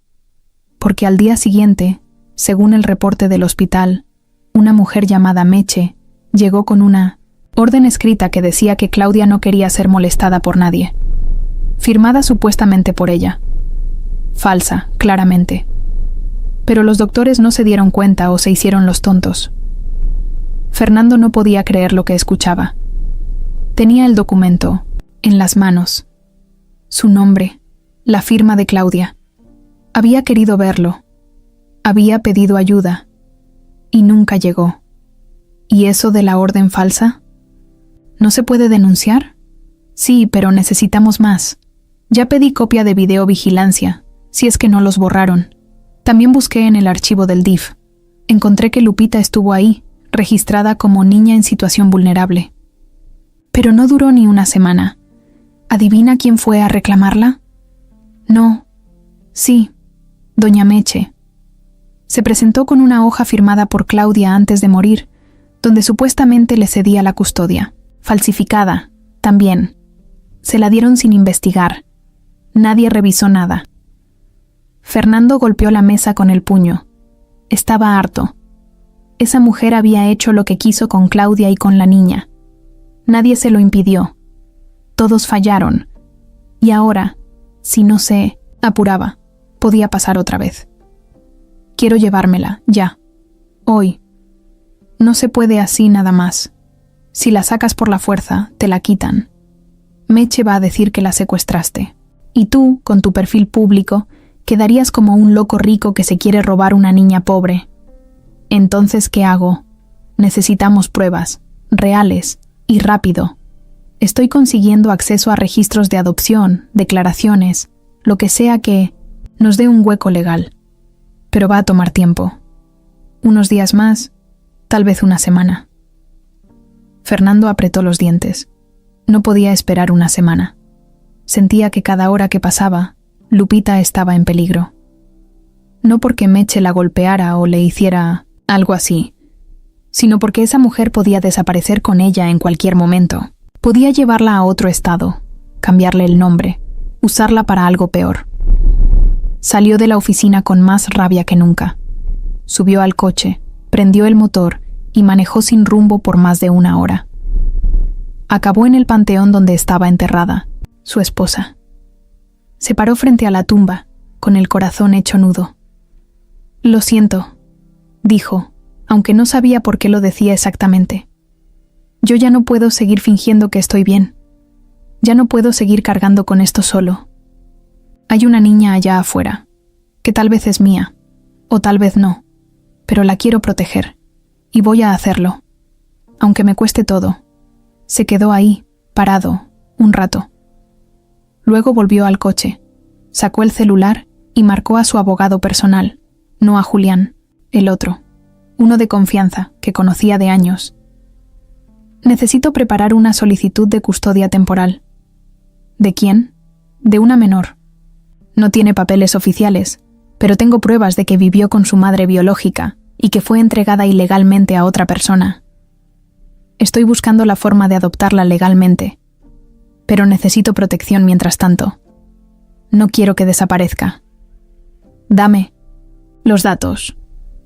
Porque al día siguiente, según el reporte del hospital, una mujer llamada Meche llegó con una orden escrita que decía que Claudia no quería ser molestada por nadie. Firmada supuestamente por ella. Falsa, claramente. Pero los doctores no se dieron cuenta o se hicieron los tontos. Fernando no podía creer lo que escuchaba. Tenía el documento en las manos. Su nombre, la firma de Claudia. Había querido verlo. Había pedido ayuda. Y nunca llegó. ¿Y eso de la orden falsa? ¿No se puede denunciar? Sí, pero necesitamos más. Ya pedí copia de videovigilancia, si es que no los borraron. También busqué en el archivo del DIF. Encontré que Lupita estuvo ahí, registrada como niña en situación vulnerable. Pero no duró ni una semana. ¿Adivina quién fue a reclamarla? No. Sí, doña Meche. Se presentó con una hoja firmada por Claudia antes de morir, donde supuestamente le cedía la custodia. Falsificada, también. Se la dieron sin investigar. Nadie revisó nada. Fernando golpeó la mesa con el puño. Estaba harto. Esa mujer había hecho lo que quiso con Claudia y con la niña. Nadie se lo impidió. Todos fallaron. Y ahora, si no se apuraba, podía pasar otra vez. Quiero llevármela, ya. Hoy. No se puede así nada más. Si la sacas por la fuerza, te la quitan. Meche va a decir que la secuestraste. Y tú, con tu perfil público, quedarías como un loco rico que se quiere robar una niña pobre. Entonces, ¿qué hago? Necesitamos pruebas, reales y rápido. Estoy consiguiendo acceso a registros de adopción, declaraciones, lo que sea que nos dé un hueco legal. Pero va a tomar tiempo. Unos días más, tal vez una semana. Fernando apretó los dientes. No podía esperar una semana. Sentía que cada hora que pasaba, Lupita estaba en peligro. No porque Meche la golpeara o le hiciera algo así, sino porque esa mujer podía desaparecer con ella en cualquier momento. Podía llevarla a otro estado, cambiarle el nombre, usarla para algo peor. Salió de la oficina con más rabia que nunca. Subió al coche, prendió el motor y manejó sin rumbo por más de una hora. Acabó en el panteón donde estaba enterrada, su esposa. Se paró frente a la tumba, con el corazón hecho nudo. «Lo siento», dijo, aunque no sabía por qué lo decía exactamente. «Yo ya no puedo seguir fingiendo que estoy bien. Ya no puedo seguir cargando con esto solo. Hay una niña allá afuera, que tal vez es mía, o tal vez no, pero la quiero proteger, y voy a hacerlo, aunque me cueste todo». Se quedó ahí, parado, un rato. Luego volvió al coche, sacó el celular y marcó a su abogado personal, no a Julián, el otro, uno de confianza, que conocía de años. «Necesito preparar una solicitud de custodia temporal». «¿De quién?» «De una menor. No tiene papeles oficiales, pero tengo pruebas de que vivió con su madre biológica y que fue entregada ilegalmente a otra persona. Estoy buscando la forma de adoptarla legalmente, pero necesito protección mientras tanto. No quiero que desaparezca. Dame los datos.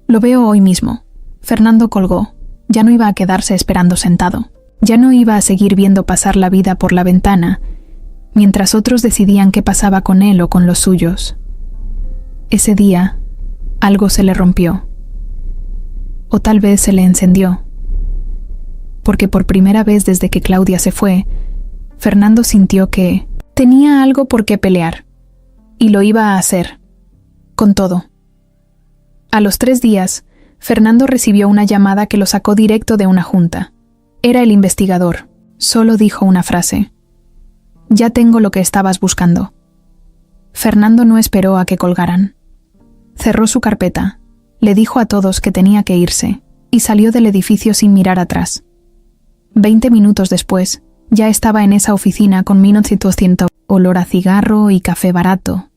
Lo veo hoy mismo». Fernando colgó. Ya no iba a quedarse esperando sentado. Ya no iba a seguir viendo pasar la vida por la ventana, mientras otros decidían qué pasaba con él o con los suyos. Ese día algo se le rompió. O tal vez se le encendió. Porque por primera vez desde que Claudia se fue, Fernando sintió que tenía algo por qué pelear. Y lo iba a hacer. Con todo. A los 3 días, Fernando recibió una llamada que lo sacó directo de una junta. Era el investigador. Solo dijo una frase. «Ya tengo lo que estabas buscando». Fernando no esperó a que colgaran. Cerró su carpeta, le dijo a todos que tenía que irse, y salió del edificio sin mirar atrás. 20 minutos después, ya estaba en esa oficina con 1900 olor a cigarro y café barato,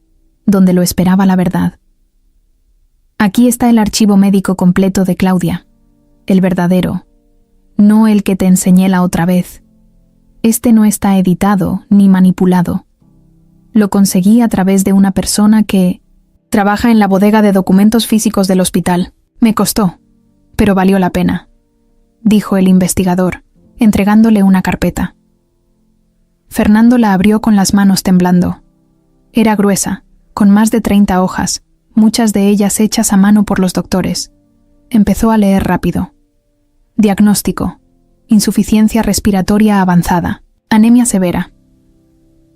donde lo esperaba la verdad. Aquí está el archivo médico completo de Claudia, el verdadero, no el que te enseñé la otra vez. Este no está editado ni manipulado. Lo conseguí a través de una persona que trabaja en la bodega de documentos físicos del hospital. Me costó, pero valió la pena, dijo el investigador, entregándole una carpeta. Fernando la abrió con las manos temblando. Era gruesa, con más de 30 hojas, muchas de ellas hechas a mano por los doctores. Empezó a leer rápido. Diagnóstico: insuficiencia respiratoria avanzada, anemia severa,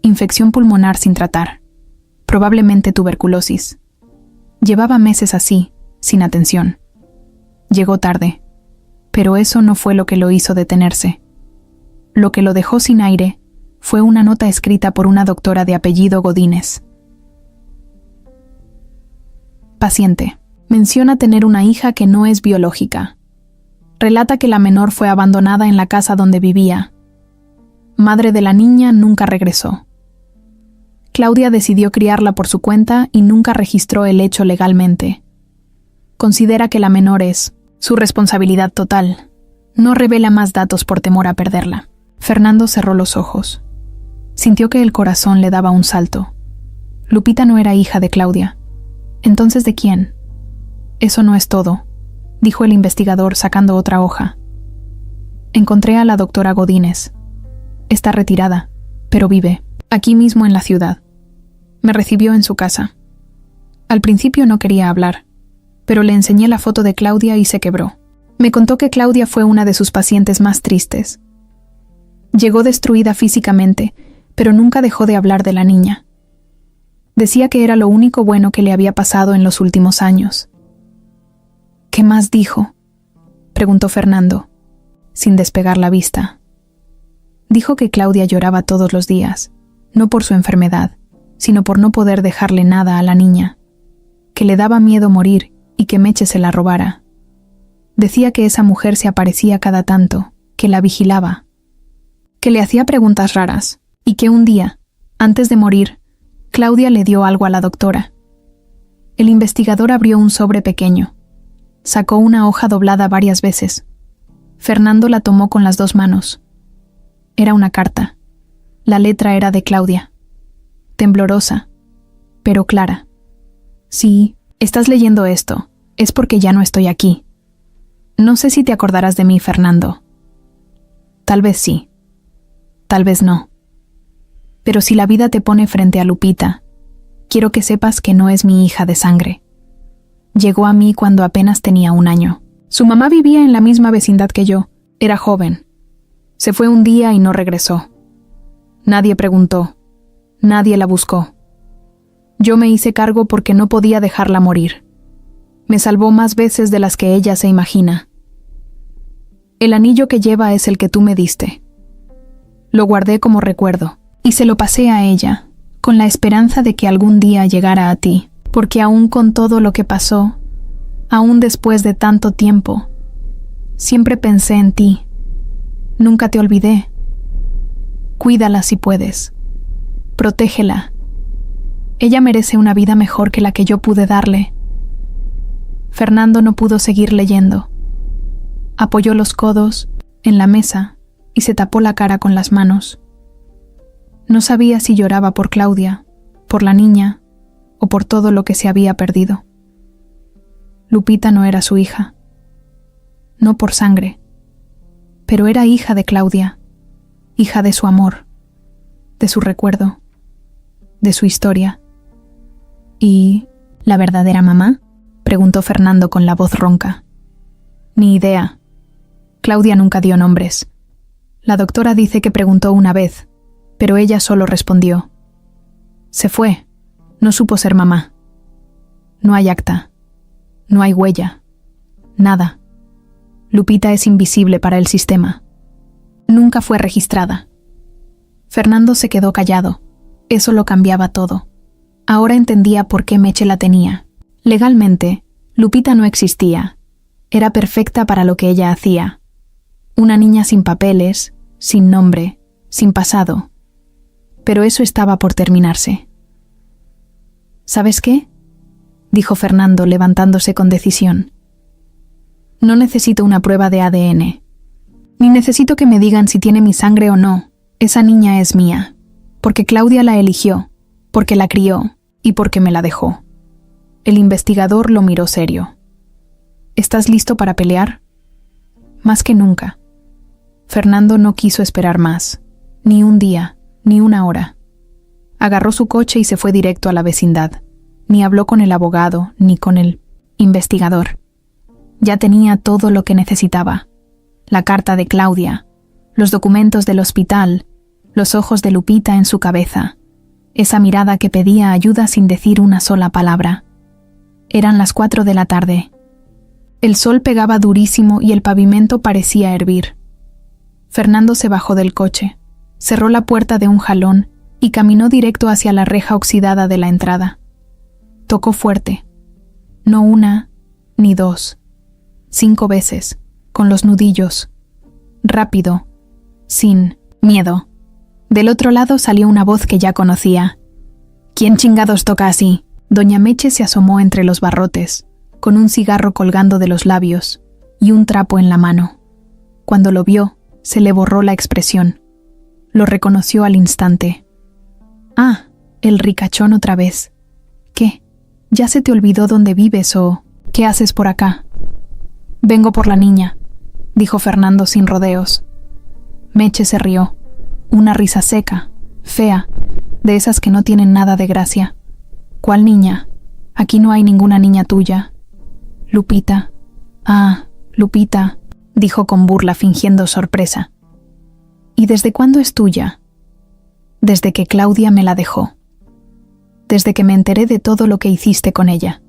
infección pulmonar sin tratar, probablemente tuberculosis. Llevaba meses así, sin atención. Llegó tarde, pero eso no fue lo que lo hizo detenerse. Lo que lo dejó sin aire fue una nota escrita por una doctora de apellido Godínez. Paciente. Menciona tener una hija que no es biológica. Relata que la menor fue abandonada en la casa donde vivía. Madre de la niña nunca regresó. Claudia decidió criarla por su cuenta y nunca registró el hecho legalmente. Considera que la menor es su responsabilidad total. No revela más datos por temor a perderla. Fernando cerró los ojos. Sintió que el corazón le daba un salto. Lupita no era hija de Claudia. ¿Entonces de quién? Eso no es todo, dijo el investigador sacando otra hoja. Encontré a la doctora Godínez. Está retirada, pero vive, aquí mismo en la ciudad. Me recibió en su casa. Al principio no quería hablar, pero le enseñé la foto de Claudia y se quebró. Me contó que Claudia fue una de sus pacientes más tristes. Llegó destruida físicamente, pero nunca dejó de hablar de la niña. Decía que era lo único bueno que le había pasado en los últimos años. ¿Qué más dijo?, preguntó Fernando, sin despegar la vista. Dijo que Claudia lloraba todos los días, no por su enfermedad, sino por no poder dejarle nada a la niña, que le daba miedo morir y que Meche se la robara. Decía que esa mujer se aparecía cada tanto, que la vigilaba, que le hacía preguntas raras, y que un día, antes de morir, Claudia le dio algo a la doctora. El investigador abrió un sobre pequeño. Sacó una hoja doblada varias veces. Fernando la tomó con las 2 manos. Era una carta. La letra era de Claudia. Temblorosa, pero clara. Si estás leyendo esto, es porque ya no estoy aquí. No sé si te acordarás de mí, Fernando. Tal vez sí. Tal vez no. Pero si la vida te pone frente a Lupita, quiero que sepas que no es mi hija de sangre. Llegó a mí cuando apenas tenía 1 año. Su mamá vivía en la misma vecindad que yo. Era joven. Se fue un día y no regresó. Nadie preguntó. Nadie la buscó. Yo me hice cargo porque no podía dejarla morir. Me salvó más veces de las que ella se imagina. El anillo que lleva es el que tú me diste. Lo guardé como recuerdo y se lo pasé a ella, con la esperanza de que algún día llegara a ti, porque aún con todo lo que pasó, aún después de tanto tiempo, siempre pensé en ti. Nunca te olvidé. Cuídala si puedes. Protégela. Ella merece una vida mejor que la que yo pude darle. Fernando no pudo seguir leyendo. Apoyó los codos en la mesa y se tapó la cara con las manos. No sabía si lloraba por Claudia, por la niña o por todo lo que se había perdido. Lupita no era su hija. No por sangre, pero era hija de Claudia, hija de su amor, de su recuerdo, de su historia. ¿Y la verdadera mamá? preguntó Fernando con la voz ronca. Ni idea. Claudia nunca dio nombres. La doctora dice que preguntó una vez, pero ella solo respondió. Se fue. No supo ser mamá. No hay acta. No hay huella. Nada. Lupita es invisible para el sistema. Nunca fue registrada. Fernando se quedó callado. Eso lo cambiaba todo. Ahora entendía por qué Meche la tenía. Legalmente, Lupita no existía. Era perfecta para lo que ella hacía. Una niña sin papeles, sin nombre, sin pasado. Pero eso estaba por terminarse. ¿Sabes qué?, dijo Fernando levantándose con decisión. No necesito una prueba de ADN. Ni necesito que me digan si tiene mi sangre o no. Esa niña es mía. Porque Claudia la eligió, porque la crió y porque me la dejó. El investigador lo miró serio. ¿Estás listo para pelear? Más que nunca. Fernando no quiso esperar más, ni un día, ni una hora. Agarró su coche y se fue directo a la vecindad. Ni habló con el abogado, ni con el investigador. Ya tenía todo lo que necesitaba. La carta de Claudia, los documentos del hospital, los ojos de Lupita en su cabeza, esa mirada que pedía ayuda sin decir una sola palabra. Eran las 4 de la tarde. El sol pegaba durísimo y el pavimento parecía hervir. Fernando se bajó del coche, cerró la puerta de un jalón y caminó directo hacia la reja oxidada de la entrada. Tocó fuerte. No una, ni dos. 5 veces, con los nudillos. Rápido, sin miedo. Del otro lado salió una voz que ya conocía. ¿Quién chingados toca así? Doña Meche se asomó entre los barrotes, con un cigarro colgando de los labios y un trapo en la mano. Cuando lo vio, se le borró la expresión. Lo reconoció al instante. Ah, el ricachón otra vez. ¿Qué? ¿Ya se te olvidó dónde vives o qué haces por acá? Vengo por la niña, dijo Fernando sin rodeos. Meche se rió. Una risa seca, fea, de esas que no tienen nada de gracia. ¿Cuál niña? Aquí no hay ninguna niña tuya. Lupita. Ah, Lupita, dijo con burla fingiendo sorpresa. ¿Y desde cuándo es tuya? Desde que Claudia me la dejó. Desde que me enteré de todo lo que hiciste con ella.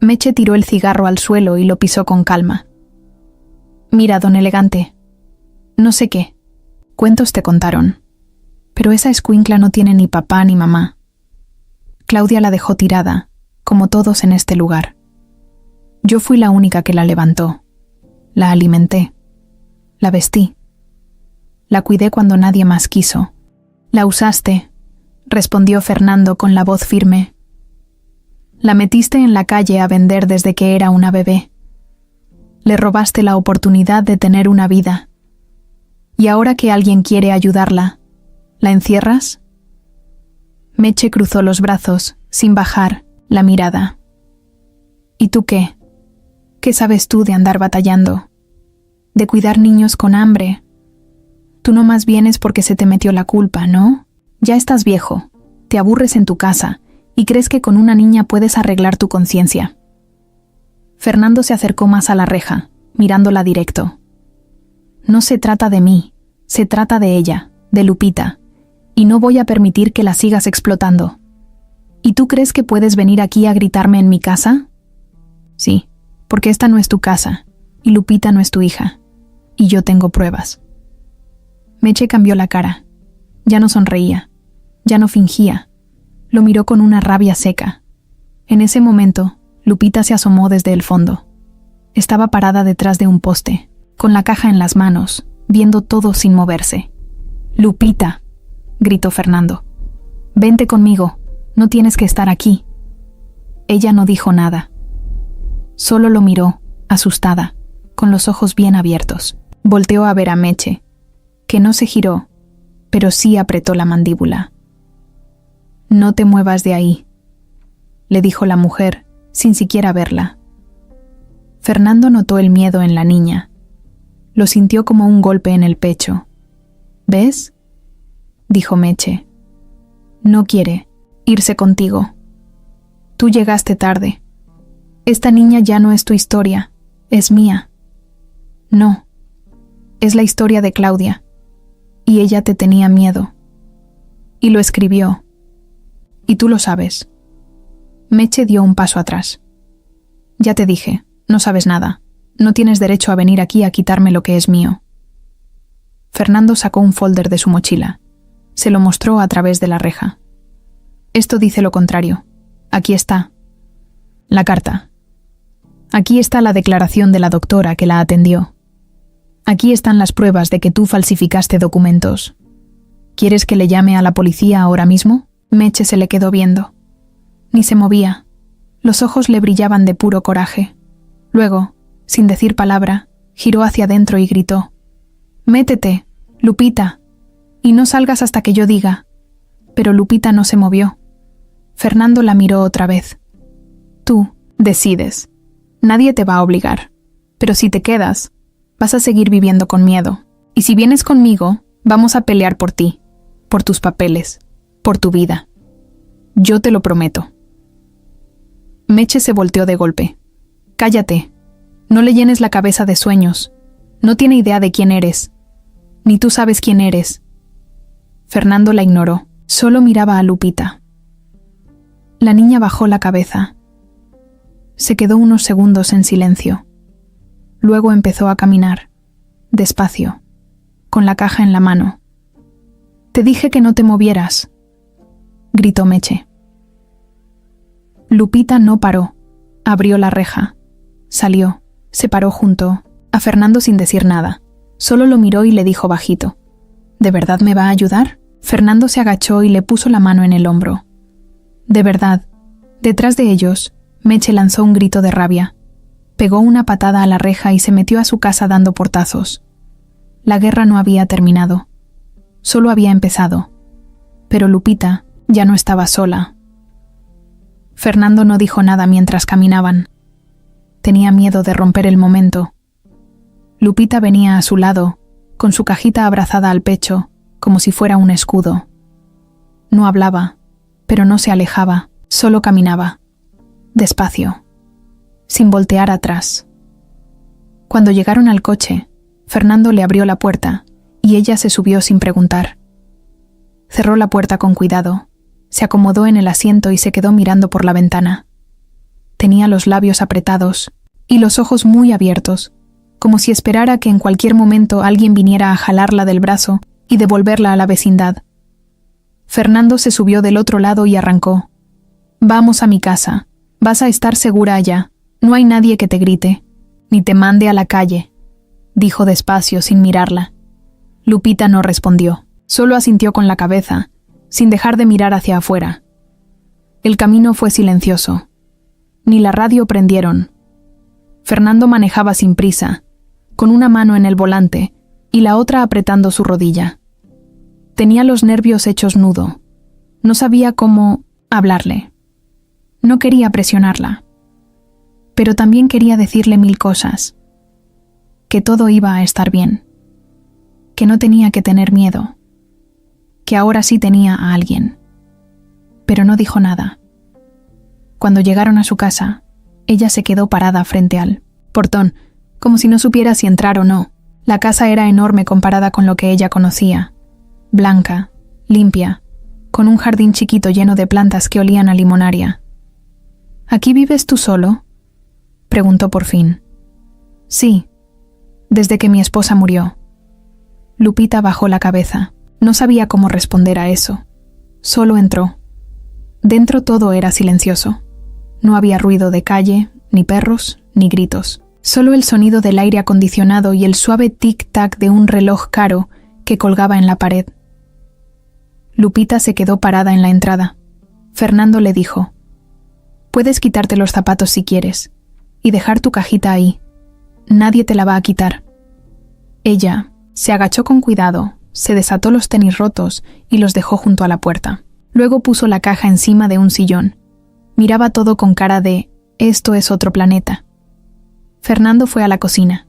Meche tiró el cigarro al suelo y lo pisó con calma. Mira, don elegante. No sé qué. Cuentos te contaron. Pero esa escuincla no tiene ni papá ni mamá. Claudia la dejó tirada, como todos en este lugar. Yo fui la única que la levantó. La alimenté. La vestí. La cuidé cuando nadie más quiso. La usaste, respondió Fernando con la voz firme. La metiste en la calle a vender desde que era una bebé. Le robaste la oportunidad de tener una vida. Y ahora que alguien quiere ayudarla, ¿la encierras? Meche cruzó los brazos, sin bajar la mirada. ¿Y tú qué? ¿Qué sabes tú de andar batallando? De cuidar niños con hambre. Tú no más vienes porque se te metió la culpa, ¿no? Ya estás viejo, te aburres en tu casa y crees que con una niña puedes arreglar tu conciencia. Fernando se acercó más a la reja, mirándola directo. No se trata de mí, se trata de ella, de Lupita, y no voy a permitir que la sigas explotando. ¿Y tú crees que puedes venir aquí a gritarme en mi casa? Sí, porque esta no es tu casa, y Lupita no es tu hija, y yo tengo pruebas. Meche cambió la cara. Ya no sonreía, ya no fingía. Lo miró con una rabia seca. En ese momento, Lupita se asomó desde el fondo. Estaba parada detrás de un poste, con la caja en las manos, viendo todo sin moverse. «Lupita», gritó Fernando. «Vente conmigo, no tienes que estar aquí». Ella no dijo nada. Solo lo miró, asustada, con los ojos bien abiertos. Volteó a ver a Meche, que no se giró, pero sí apretó la mandíbula. «No te muevas de ahí», le dijo la mujer, sin siquiera verla. Fernando notó el miedo en la niña. Lo sintió como un golpe en el pecho. «¿Ves?», dijo Meche. «No quiere irse contigo. Tú llegaste tarde. Esta niña ya no es tu historia, es mía. No, es la historia de Claudia. Y ella te tenía miedo. Y lo escribió. Y tú lo sabes. Meche dio un paso atrás. Ya te dije, no sabes nada. No tienes derecho a venir aquí a quitarme lo que es mío. Fernando sacó un folder de su mochila. Se lo mostró a través de la reja. Esto dice lo contrario. Aquí está. La carta. Aquí está la declaración de la doctora que la atendió. Aquí están las pruebas de que tú falsificaste documentos. ¿Quieres que le llame a la policía ahora mismo? Meche se le quedó viendo. Ni se movía. Los ojos le brillaban de puro coraje. Luego, sin decir palabra, giró hacia adentro y gritó: «Métete, Lupita, y no salgas hasta que yo diga». Pero Lupita no se movió. Fernando la miró otra vez. «Tú decides. Nadie te va a obligar. Pero si te quedas, vas a seguir viviendo con miedo. Y si vienes conmigo, vamos a pelear por ti, por tus papeles, por tu vida. Yo te lo prometo». Meche se volteó de golpe. «Cállate. No le llenes la cabeza de sueños. No tiene idea de quién eres. Ni tú sabes quién eres». Fernando la ignoró. Solo miraba a Lupita. La niña bajó la cabeza. Se quedó unos segundos en silencio. Luego empezó a caminar, despacio, con la caja en la mano. «Te dije que no te movieras», gritó Meche. Lupita no paró. Abrió la reja. Salió. Se paró junto a Fernando sin decir nada. Solo lo miró y le dijo bajito: «¿De verdad me va a ayudar?». Fernando se agachó y le puso la mano en el hombro. De verdad. Detrás de ellos, Meche lanzó un grito de rabia. Pegó una patada a la reja y se metió a su casa dando portazos. La guerra no había terminado. Solo había empezado. Pero Lupita ya no estaba sola. Fernando no dijo nada mientras caminaban. Tenía miedo de romper el momento. Lupita venía a su lado, con su cajita abrazada al pecho, como si fuera un escudo. No hablaba, pero no se alejaba, solo caminaba, despacio, sin voltear atrás. Cuando llegaron al coche, Fernando le abrió la puerta y ella se subió sin preguntar. Cerró la puerta con cuidado, se acomodó en el asiento y se quedó mirando por la ventana. Tenía los labios apretados y los ojos muy abiertos, como si esperara que en cualquier momento alguien viniera a jalarla del brazo y devolverla a la vecindad. Fernando se subió del otro lado y arrancó. «Vamos a mi casa. Vas a estar segura allá. No hay nadie que te grite, ni te mande a la calle», dijo despacio sin mirarla. Lupita no respondió, solo asintió con la cabeza, sin dejar de mirar hacia afuera. El camino fue silencioso. Ni la radio prendieron. Fernando manejaba sin prisa, con una mano en el volante y la otra apretando su rodilla. Tenía los nervios hechos nudo. No sabía cómo hablarle. No quería presionarla. Pero también quería decirle 1000 cosas. Que todo iba a estar bien. Que no tenía que tener miedo. Que ahora sí tenía a alguien. Pero no dijo nada. Cuando llegaron a su casa, ella se quedó parada frente al portón, como si no supiera si entrar o no. La casa era enorme comparada con lo que ella conocía. Blanca, limpia, con un jardín chiquito lleno de plantas que olían a limonaria. «¿Aquí vives tú solo?», preguntó por fin. «Sí, desde que mi esposa murió». Lupita bajó la cabeza. No sabía cómo responder a eso. Solo entró. Dentro todo era silencioso. No había ruido de calle, ni perros, ni gritos. Solo el sonido del aire acondicionado y el suave tic-tac de un reloj caro que colgaba en la pared. Lupita se quedó parada en la entrada. Fernando le dijo: «Puedes quitarte los zapatos si quieres, y dejar tu cajita ahí. Nadie te la va a quitar». Ella se agachó con cuidado, se desató los tenis rotos y los dejó junto a la puerta. Luego puso la caja encima de un sillón. Miraba todo con cara de «esto es otro planeta». Fernando fue a la cocina.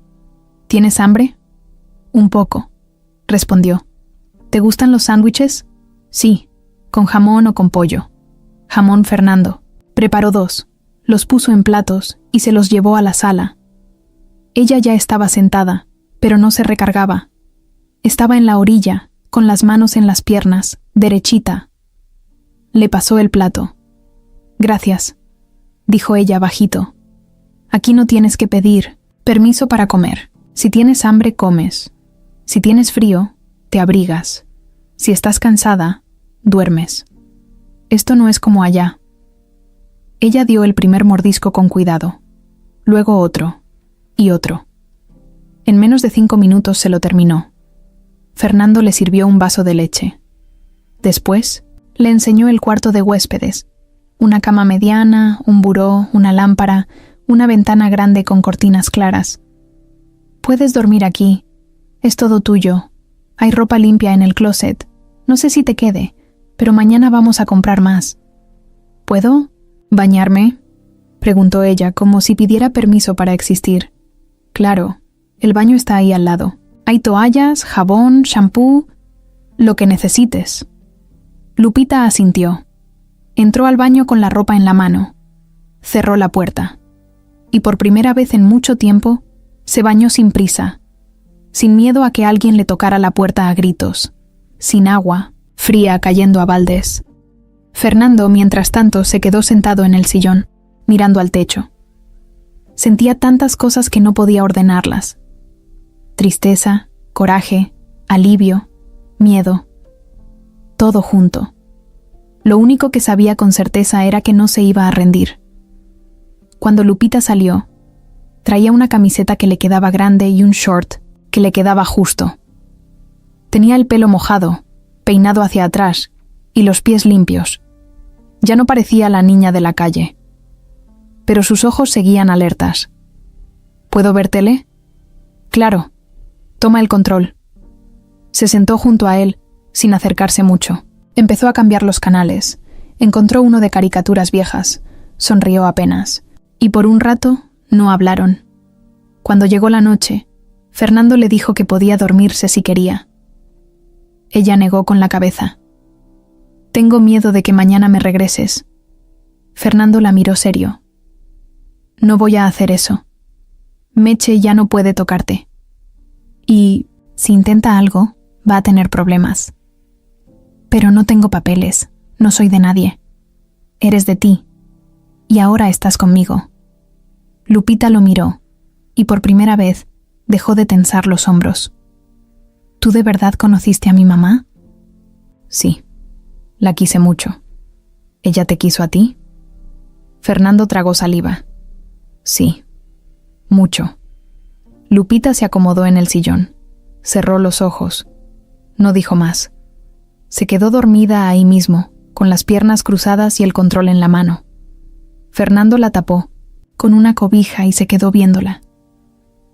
«¿Tienes hambre?» «Un poco», respondió. «¿Te gustan los sándwiches?» «Sí, con jamón o con pollo». «Jamón, Fernando». Preparó 2. los puso en platos y se los llevó a la sala. Ella ya estaba sentada, pero no se recargaba. Estaba en la orilla, con las manos en las piernas, derechita. Le pasó el plato. «Gracias», dijo ella bajito. «Aquí no tienes que pedir permiso para comer. Si tienes hambre, comes. Si tienes frío, te abrigas. Si estás cansada, duermes. Esto no es como allá». Ella dio el primer mordisco con cuidado, luego otro, y otro. En menos de 5 minutos se lo terminó. Fernando le sirvió un vaso de leche. Después, le enseñó el cuarto de huéspedes, una cama mediana, un buró, una lámpara, una ventana grande con cortinas claras. «Puedes dormir aquí. Es todo tuyo. Hay ropa limpia en el closet. No sé si te quede, pero mañana vamos a comprar más». «¿Puedo bañarme?», preguntó ella, como si pidiera permiso para existir. «Claro, el baño está ahí al lado. Hay toallas, jabón, shampoo, lo que necesites». Lupita asintió. Entró al baño con la ropa en la mano. Cerró la puerta. Y por primera vez en mucho tiempo, se bañó sin prisa, sin miedo a que alguien le tocara la puerta a gritos, sin agua, fría cayendo a baldes. Fernando, mientras tanto, se quedó sentado en el sillón, mirando al techo. Sentía tantas cosas que no podía ordenarlas. Tristeza, coraje, alivio, miedo. Todo junto. Lo único que sabía con certeza era que no se iba a rendir. Cuando Lupita salió, traía una camiseta que le quedaba grande y un short que le quedaba justo. Tenía el pelo mojado, peinado hacia atrás, y los pies limpios. Ya no parecía la niña de la calle. Pero sus ojos seguían alertas. «¿Puedo ver tele?» «Claro. Toma el control». Se sentó junto a él, sin acercarse mucho. Empezó a cambiar los canales. Encontró uno de caricaturas viejas. Sonrió apenas. Y por un rato no hablaron. Cuando llegó la noche, Fernando le dijo que podía dormirse si quería. Ella negó con la cabeza. «Tengo miedo de que mañana me regreses». Fernando la miró serio. «No voy a hacer eso. Meche ya no puede tocarte. Y si intenta algo, va a tener problemas. Pero no tengo papeles, no soy de nadie. Eres de ti. Y ahora estás conmigo». Lupita lo miró, y por primera vez dejó de tensar los hombros. «¿Tú de verdad conociste a mi mamá?» «Sí, la quise mucho». «¿Ella te quiso a ti?» Fernando tragó saliva. «Sí, mucho». Lupita se acomodó en el sillón, cerró los ojos. No dijo más. Se quedó dormida ahí mismo, con las piernas cruzadas y el control en la mano. Fernando la tapó con una cobija y se quedó viéndola.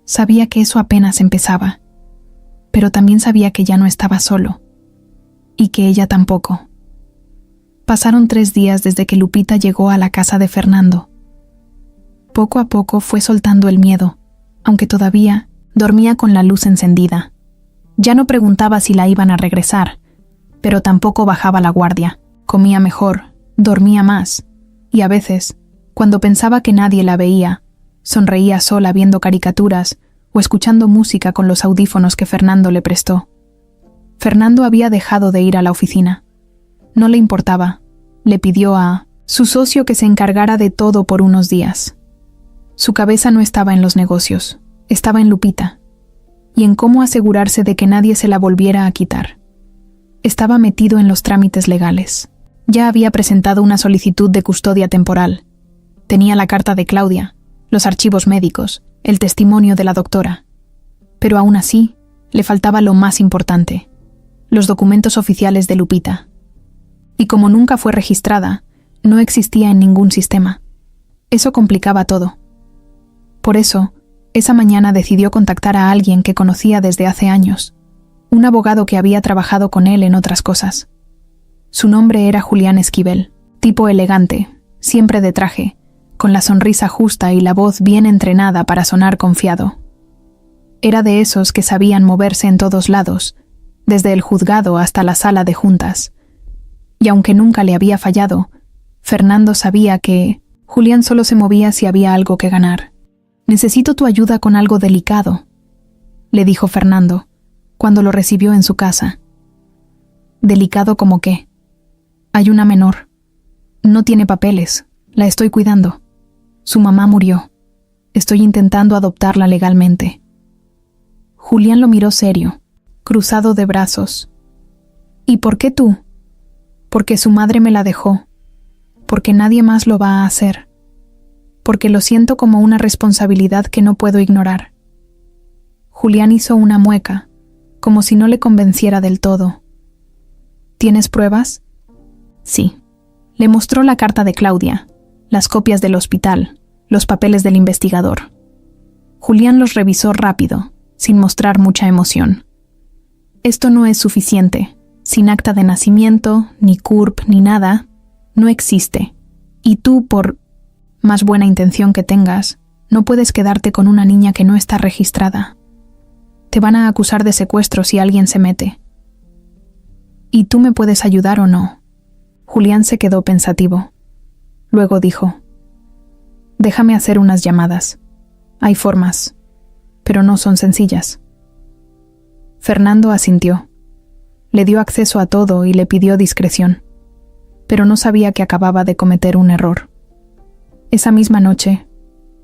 Sabía que eso apenas empezaba, pero también sabía que ya no estaba solo, y que ella tampoco. Pasaron 3 días desde que Lupita llegó a la casa de Fernando. Poco a poco fue soltando el miedo, aunque todavía dormía con la luz encendida. Ya no preguntaba si la iban a regresar, pero tampoco bajaba la guardia. Comía mejor, dormía más, y a veces, cuando pensaba que nadie la veía, sonreía sola viendo caricaturas o escuchando música con los audífonos que Fernando le prestó. Fernando había dejado de ir a la oficina. No le importaba. Le pidió a su socio que se encargara de todo por unos días. Su cabeza no estaba en los negocios, estaba en Lupita, y en cómo asegurarse de que nadie se la volviera a quitar. Estaba metido en los trámites legales. Ya había presentado una solicitud de custodia temporal. Tenía la carta de Claudia, los archivos médicos, el testimonio de la doctora. Pero aún así, le faltaba lo más importante, los documentos oficiales de Lupita. Y como nunca fue registrada, no existía en ningún sistema. Eso complicaba todo. Por eso, esa mañana decidió contactar a alguien que conocía desde hace años, un abogado que había trabajado con él en otras cosas. Su nombre era Julián Esquivel, tipo elegante, siempre de traje, con la sonrisa justa y la voz bien entrenada para sonar confiado. Era de esos que sabían moverse en todos lados, desde el juzgado hasta la sala de juntas. Y aunque nunca le había fallado, Fernando sabía que, Julián solo se movía si había algo que ganar. «Necesito tu ayuda con algo delicado», le dijo Fernando, cuando lo recibió en su casa. «¿Delicado como qué?» «Hay una menor. No tiene papeles. La estoy cuidando. Su mamá murió. Estoy intentando adoptarla legalmente». Julián lo miró serio, cruzado de brazos. «¿Y por qué tú?» «Porque su madre me la dejó. Porque nadie más lo va a hacer. Porque lo siento como una responsabilidad que no puedo ignorar». Julián hizo una mueca, como si no le convenciera del todo. «¿Tienes pruebas?» «Sí». Le mostró la carta de Claudia, las copias del hospital, los papeles del investigador. Julián los revisó rápido, sin mostrar mucha emoción. «Esto no es suficiente. Sin acta de nacimiento, ni CURP, ni nada, no existe. Y tú, por más buena intención que tengas, no puedes quedarte con una niña que no está registrada. Te van a acusar de secuestro si alguien se mete. ¿Y tú me puedes ayudar o no?» Julián se quedó pensativo. Luego dijo: «Déjame hacer unas llamadas. Hay formas, pero no son sencillas». Fernando asintió. Le dio acceso a todo y le pidió discreción, pero no sabía que acababa de cometer un error. Esa misma noche,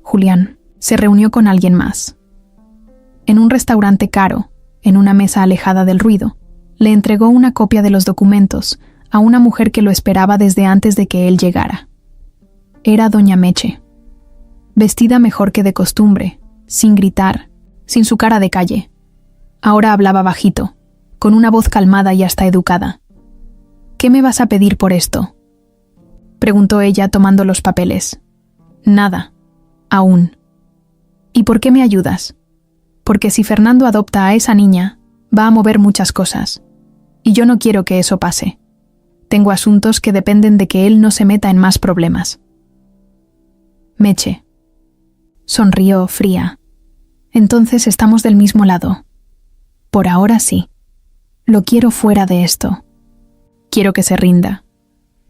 Julián se reunió con alguien más. En un restaurante caro, en una mesa alejada del ruido, le entregó una copia de los documentos a una mujer que lo esperaba desde antes de que él llegara. Era doña Meche, vestida mejor que de costumbre, sin gritar, sin su cara de calle. Ahora hablaba bajito, con una voz calmada y hasta educada. «¿Qué me vas a pedir por esto?», preguntó ella tomando los papeles. «Nada, aún». «¿Y por qué me ayudas?». «Porque si Fernando adopta a esa niña, va a mover muchas cosas. Y yo no quiero que eso pase. Tengo asuntos que dependen de que él no se meta en más problemas». Meche sonrió fría. «Entonces estamos del mismo lado. Por ahora sí. Lo quiero fuera de esto. Quiero que se rinda,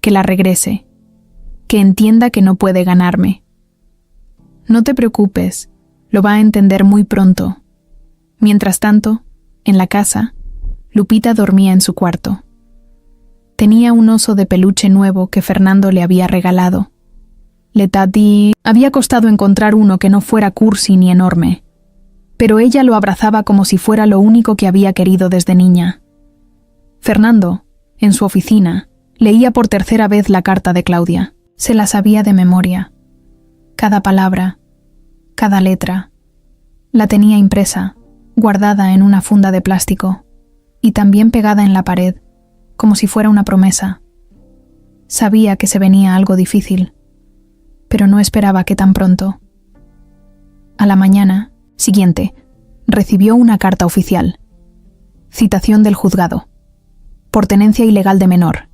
que la regrese, que entienda que no puede ganarme. No te preocupes, lo va a entender muy pronto». Mientras tanto, en la casa, Lupita dormía en su cuarto. Tenía un oso de peluche nuevo que Fernando le había regalado. Había costado encontrar uno que no fuera cursi ni enorme, pero ella lo abrazaba como si fuera lo único que había querido desde niña. Fernando, en su oficina, leía por tercera vez la carta de Claudia. Se la sabía de memoria. Cada palabra, cada letra. La tenía impresa, guardada en una funda de plástico, y también pegada en la pared, como si fuera una promesa. Sabía que se venía algo difícil, pero no esperaba que tan pronto. A la mañana siguiente, recibió una carta oficial. Citación del juzgado. Por tenencia ilegal de menor.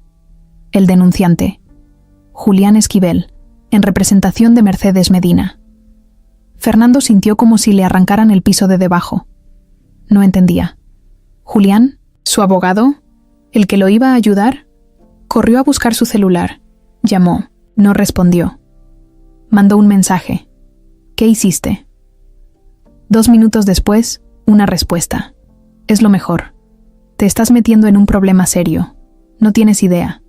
El denunciante: Julián Esquivel, en representación de Mercedes Medina. Fernando sintió como si le arrancaran el piso de debajo. No entendía. ¿Julián? ¿Su abogado? ¿El que lo iba a ayudar? Corrió a buscar su celular. Llamó. No respondió. Mandó un mensaje. ¿Qué hiciste? 2 minutos después, una respuesta. Es lo mejor. Te estás metiendo en un problema serio. No tienes idea.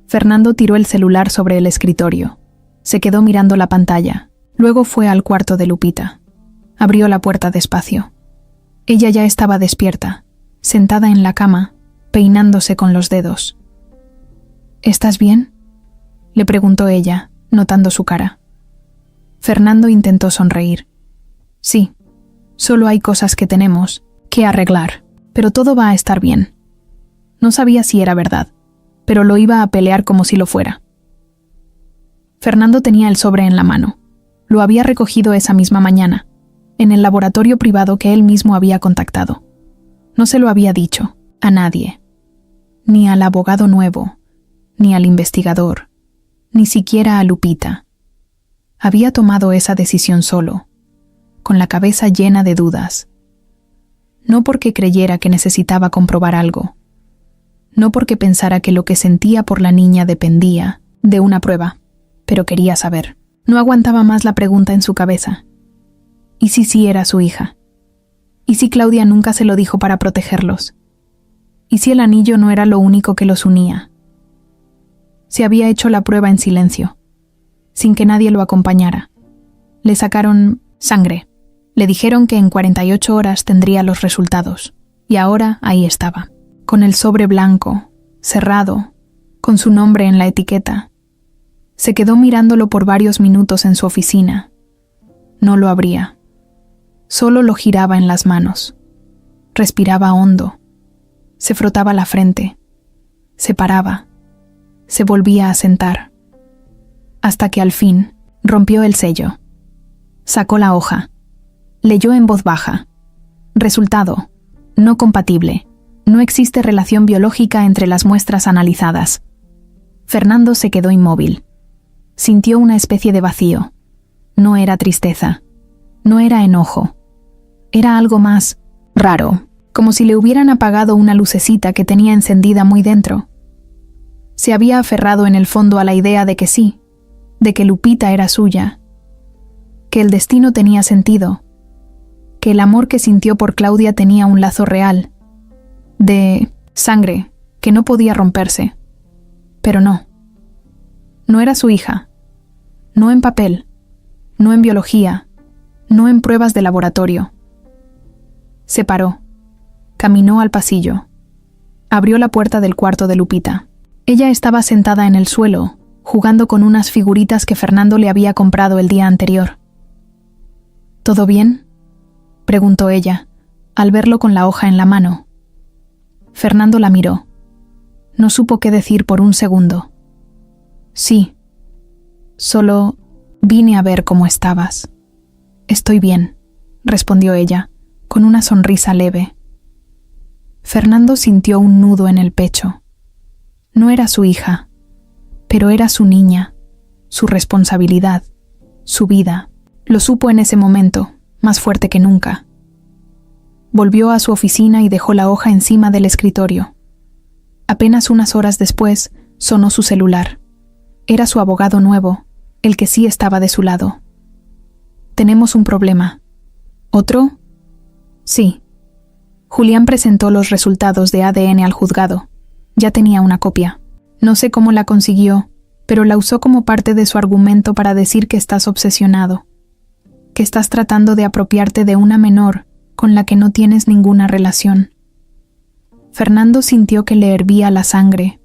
Fernando tiró el celular sobre el escritorio. Se quedó mirando la pantalla. Luego fue al cuarto de Lupita. Abrió la puerta despacio. Ella ya estaba despierta, sentada en la cama, peinándose con los dedos. ¿Estás bien?, le preguntó ella, notando su cara. Fernando intentó sonreír. Sí, solo hay cosas que tenemos que arreglar, pero todo va a estar bien. No sabía si era verdad, pero lo iba a pelear como si lo fuera. Fernando tenía el sobre en la mano. Lo había recogido esa misma mañana, en el laboratorio privado que él mismo había contactado. No se lo había dicho a nadie, ni al abogado nuevo, ni al investigador, ni siquiera a Lupita. Había tomado esa decisión solo, con la cabeza llena de dudas. No porque creyera que necesitaba comprobar algo, no porque pensara que lo que sentía por la niña dependía de una prueba, pero quería saber. No aguantaba más la pregunta en su cabeza. ¿Y si sí era su hija? ¿Y si Claudia nunca se lo dijo para protegerlos? ¿Y si el anillo no era lo único que los unía? Se había hecho la prueba en silencio, sin que nadie lo acompañara. Le sacaron sangre. Le dijeron que en 48 horas tendría los resultados. Y ahora ahí estaba, con el sobre blanco, cerrado, con su nombre en la etiqueta. Se quedó mirándolo por varios minutos en su oficina. No lo abría. Solo lo giraba en las manos. Respiraba hondo. Se frotaba la frente. Se paraba. Se volvía a sentar. Hasta que al fin rompió el sello. Sacó la hoja. Leyó en voz baja. Resultado: no compatible. No existe relación biológica entre las muestras analizadas. Fernando se quedó inmóvil. Sintió una especie de vacío. No era tristeza. No era enojo. Era algo más raro, como si le hubieran apagado una lucecita que tenía encendida muy dentro. Se había aferrado en el fondo a la idea de que sí, de que Lupita era suya, que el destino tenía sentido, que el amor que sintió por Claudia tenía un lazo real, de sangre, que no podía romperse. Pero no. No era su hija. No en papel, no en biología, no en pruebas de laboratorio. Se paró. Caminó al pasillo. Abrió la puerta del cuarto de Lupita. Ella estaba sentada en el suelo, jugando con unas figuritas que Fernando le había comprado el día anterior. ¿Todo bien?, preguntó ella, al verlo con la hoja en la mano. Fernando la miró. No supo qué decir por un segundo. Sí. Solo vine a ver cómo estabas. Estoy bien, respondió ella, con una sonrisa leve. Fernando sintió un nudo en el pecho. No era su hija, pero era su niña, su responsabilidad, su vida. Lo supo en ese momento, más fuerte que nunca. Volvió a su oficina y dejó la hoja encima del escritorio. Apenas unas horas después, sonó su celular. Era su abogado nuevo, el que sí estaba de su lado. Tenemos un problema. ¿Otro? Sí. Julián presentó los resultados de ADN al juzgado. Ya tenía una copia. No sé cómo la consiguió, pero la usó como parte de su argumento para decir que estás obsesionado, que estás tratando de apropiarte de una menor con la que no tienes ninguna relación. Fernando sintió que le hervía la sangre.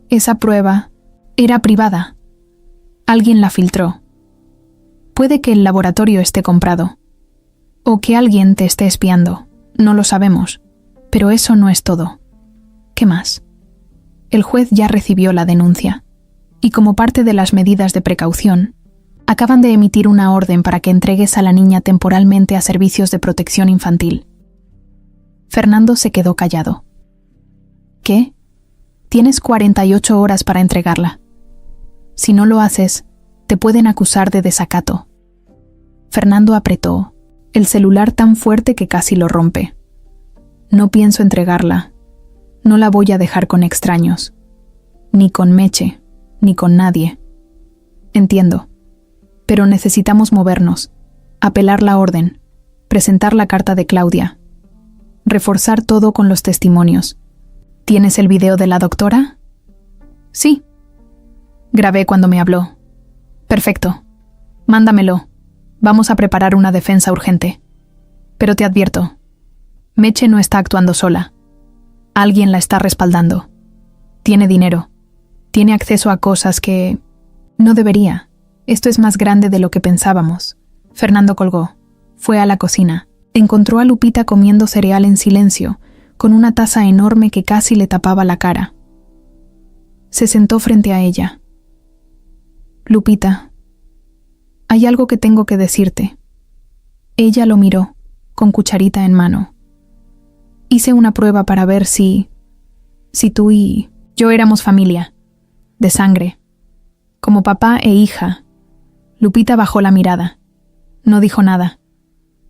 Esa prueba era privada. Alguien la filtró. Puede que el laboratorio esté comprado, o que alguien te esté espiando. No lo sabemos, pero eso no es todo. ¿Qué más? El juez ya recibió la denuncia, y como parte de las medidas de precaución, acaban de emitir una orden para que entregues a la niña temporalmente a servicios de protección infantil. Fernando se quedó callado. ¿Qué? Tienes 48 horas para entregarla. Si no lo haces, te pueden acusar de desacato. Fernando apretó el celular tan fuerte que casi lo rompe. No pienso entregarla. No la voy a dejar con extraños. Ni con Meche, ni con nadie. Entiendo. Pero necesitamos movernos, apelar la orden, presentar la carta de Claudia, reforzar todo con los testimonios. ¿Tienes el video de la doctora? Sí. Grabé cuando me habló. Perfecto. Mándamelo. Vamos a preparar una defensa urgente. Pero te advierto, Meche no está actuando sola. Alguien la está respaldando. Tiene dinero. Tiene acceso a cosas que no debería. Esto es más grande de lo que pensábamos. Fernando colgó. Fue a la cocina. Encontró a Lupita comiendo cereal en silencio, con una taza enorme que casi le tapaba la cara. Se sentó frente a ella. Lupita, hay algo que tengo que decirte. Ella lo miró, con cucharita en mano. Hice una prueba para ver si tú y yo éramos familia, de sangre, como papá e hija. Lupita bajó la mirada. No dijo nada.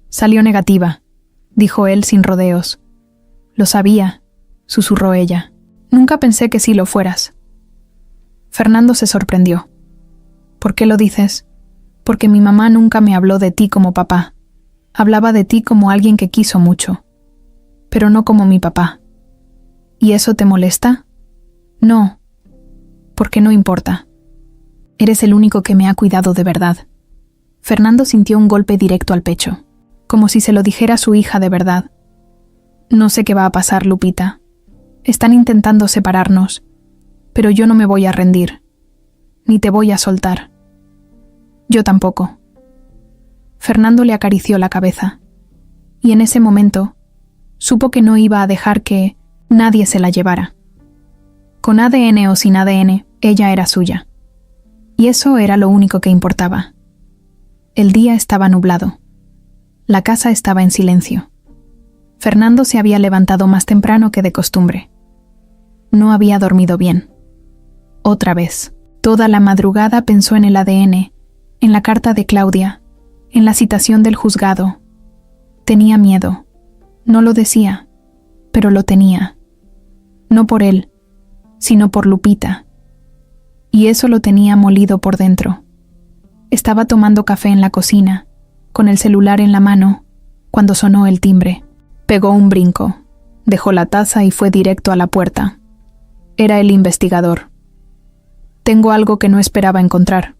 Salió negativa, dijo él sin rodeos. Lo sabía, susurró ella. Nunca pensé que sí lo fueras. Fernando se sorprendió. ¿Por qué lo dices? Porque mi mamá nunca me habló de ti como papá. Hablaba de ti como alguien que quiso mucho, pero no como mi papá. ¿Y eso te molesta? No, porque no importa. Eres el único que me ha cuidado de verdad. Fernando sintió un golpe directo al pecho, como si se lo dijera su hija de verdad. No sé qué va a pasar, Lupita. Están intentando separarnos, pero yo no me voy a rendir, ni te voy a soltar. Yo tampoco. Fernando le acarició la cabeza, y en ese momento supo que no iba a dejar que nadie se la llevara. Con ADN o sin ADN, ella era suya. Y eso era lo único que importaba. El día estaba nublado. La casa estaba en silencio. Fernando se había levantado más temprano que de costumbre. No había dormido bien. Otra vez, toda la madrugada pensó en el ADN, en la carta de Claudia, en la citación del juzgado. Tenía miedo. No lo decía, pero lo tenía. No por él, sino por Lupita. Y eso lo tenía molido por dentro. Estaba tomando café en la cocina, con el celular en la mano, cuando sonó el timbre. Pegó un brinco, dejó la taza y fue directo a la puerta. Era el investigador. «Tengo algo que no esperaba encontrar»,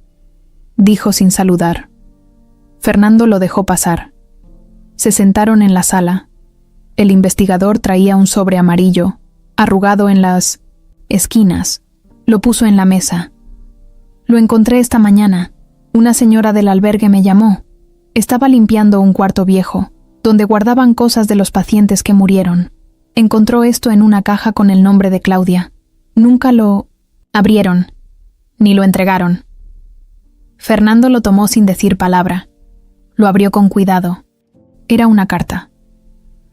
dijo sin saludar. Fernando lo dejó pasar. Se sentaron en la sala. El investigador traía un sobre amarillo, arrugado en las esquinas. Lo puso en la mesa. «Lo encontré esta mañana. Una señora del albergue me llamó. Estaba limpiando un cuarto viejo, donde guardaban cosas de los pacientes que murieron. Encontró esto en una caja con el nombre de Claudia. Nunca lo abrieron, ni lo entregaron». Fernando lo tomó sin decir palabra. Lo abrió con cuidado. Era una carta,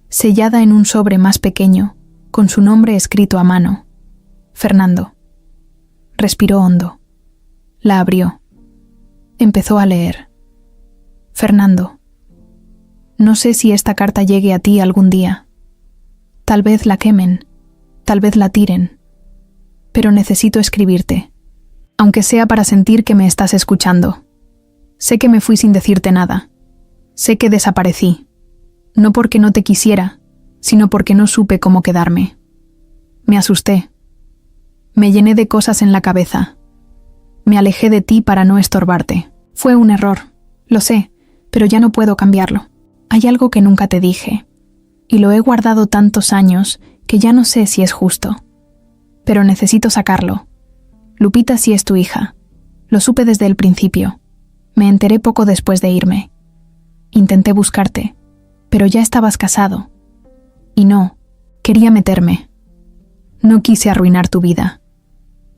sellada en un sobre más pequeño, con su nombre escrito a mano. Fernando. Respiró hondo. La abrió. Empezó a leer. Fernando. No sé si esta carta llegue a ti algún día. Tal vez la quemen, tal vez la tiren. Pero necesito escribirte, aunque sea para sentir que me estás escuchando. Sé que me fui sin decirte nada. Sé que desaparecí. No porque no te quisiera, sino porque no supe cómo quedarme. Me asusté. Me llené de cosas en la cabeza. Me alejé de ti para no estorbarte. Fue un error, lo sé, pero ya no puedo cambiarlo. Hay algo que nunca te dije, y lo he guardado tantos años que ya no sé si es justo. Pero necesito sacarlo. Lupita sí es tu hija. Lo supe desde el principio. Me enteré poco después de irme. Intenté buscarte, pero ya estabas casado. Y no, quería meterme. No quise arruinar tu vida.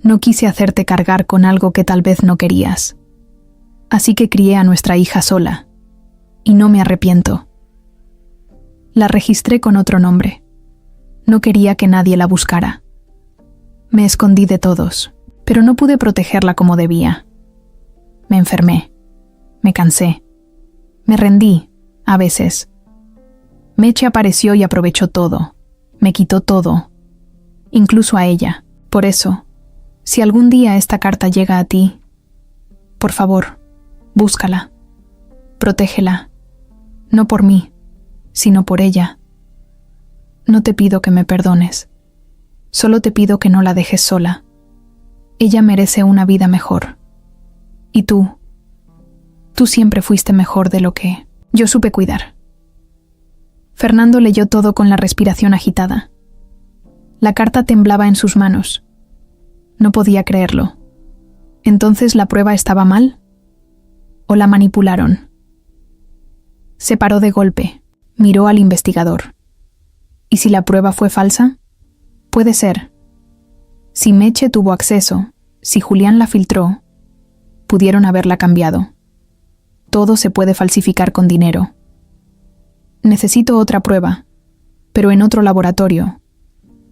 No quise hacerte cargar con algo que tal vez no querías. Así que crié a nuestra hija sola. Y no me arrepiento. La registré con otro nombre. No quería que nadie la buscara. Me escondí de todos, pero no pude protegerla como debía. Me enfermé. Me cansé. Me rendí, a veces. Meche apareció y aprovechó todo. Me quitó todo. Incluso a ella. Por eso, si algún día esta carta llega a ti, por favor, búscala. Protégela. No por mí, sino por ella. No te pido que me perdones. Solo te pido que no la dejes sola. Ella merece una vida mejor. Y tú siempre fuiste mejor de lo que yo supe cuidar. Fernando leyó todo con la respiración agitada. La carta temblaba en sus manos. No podía creerlo. ¿Entonces la prueba estaba mal? ¿O la manipularon? Se paró de golpe, miró al investigador. ¿Y si la prueba fue falsa? Puede ser. Si Meche tuvo acceso, si Julián la filtró, pudieron haberla cambiado. Todo se puede falsificar con dinero. Necesito otra prueba, pero en otro laboratorio.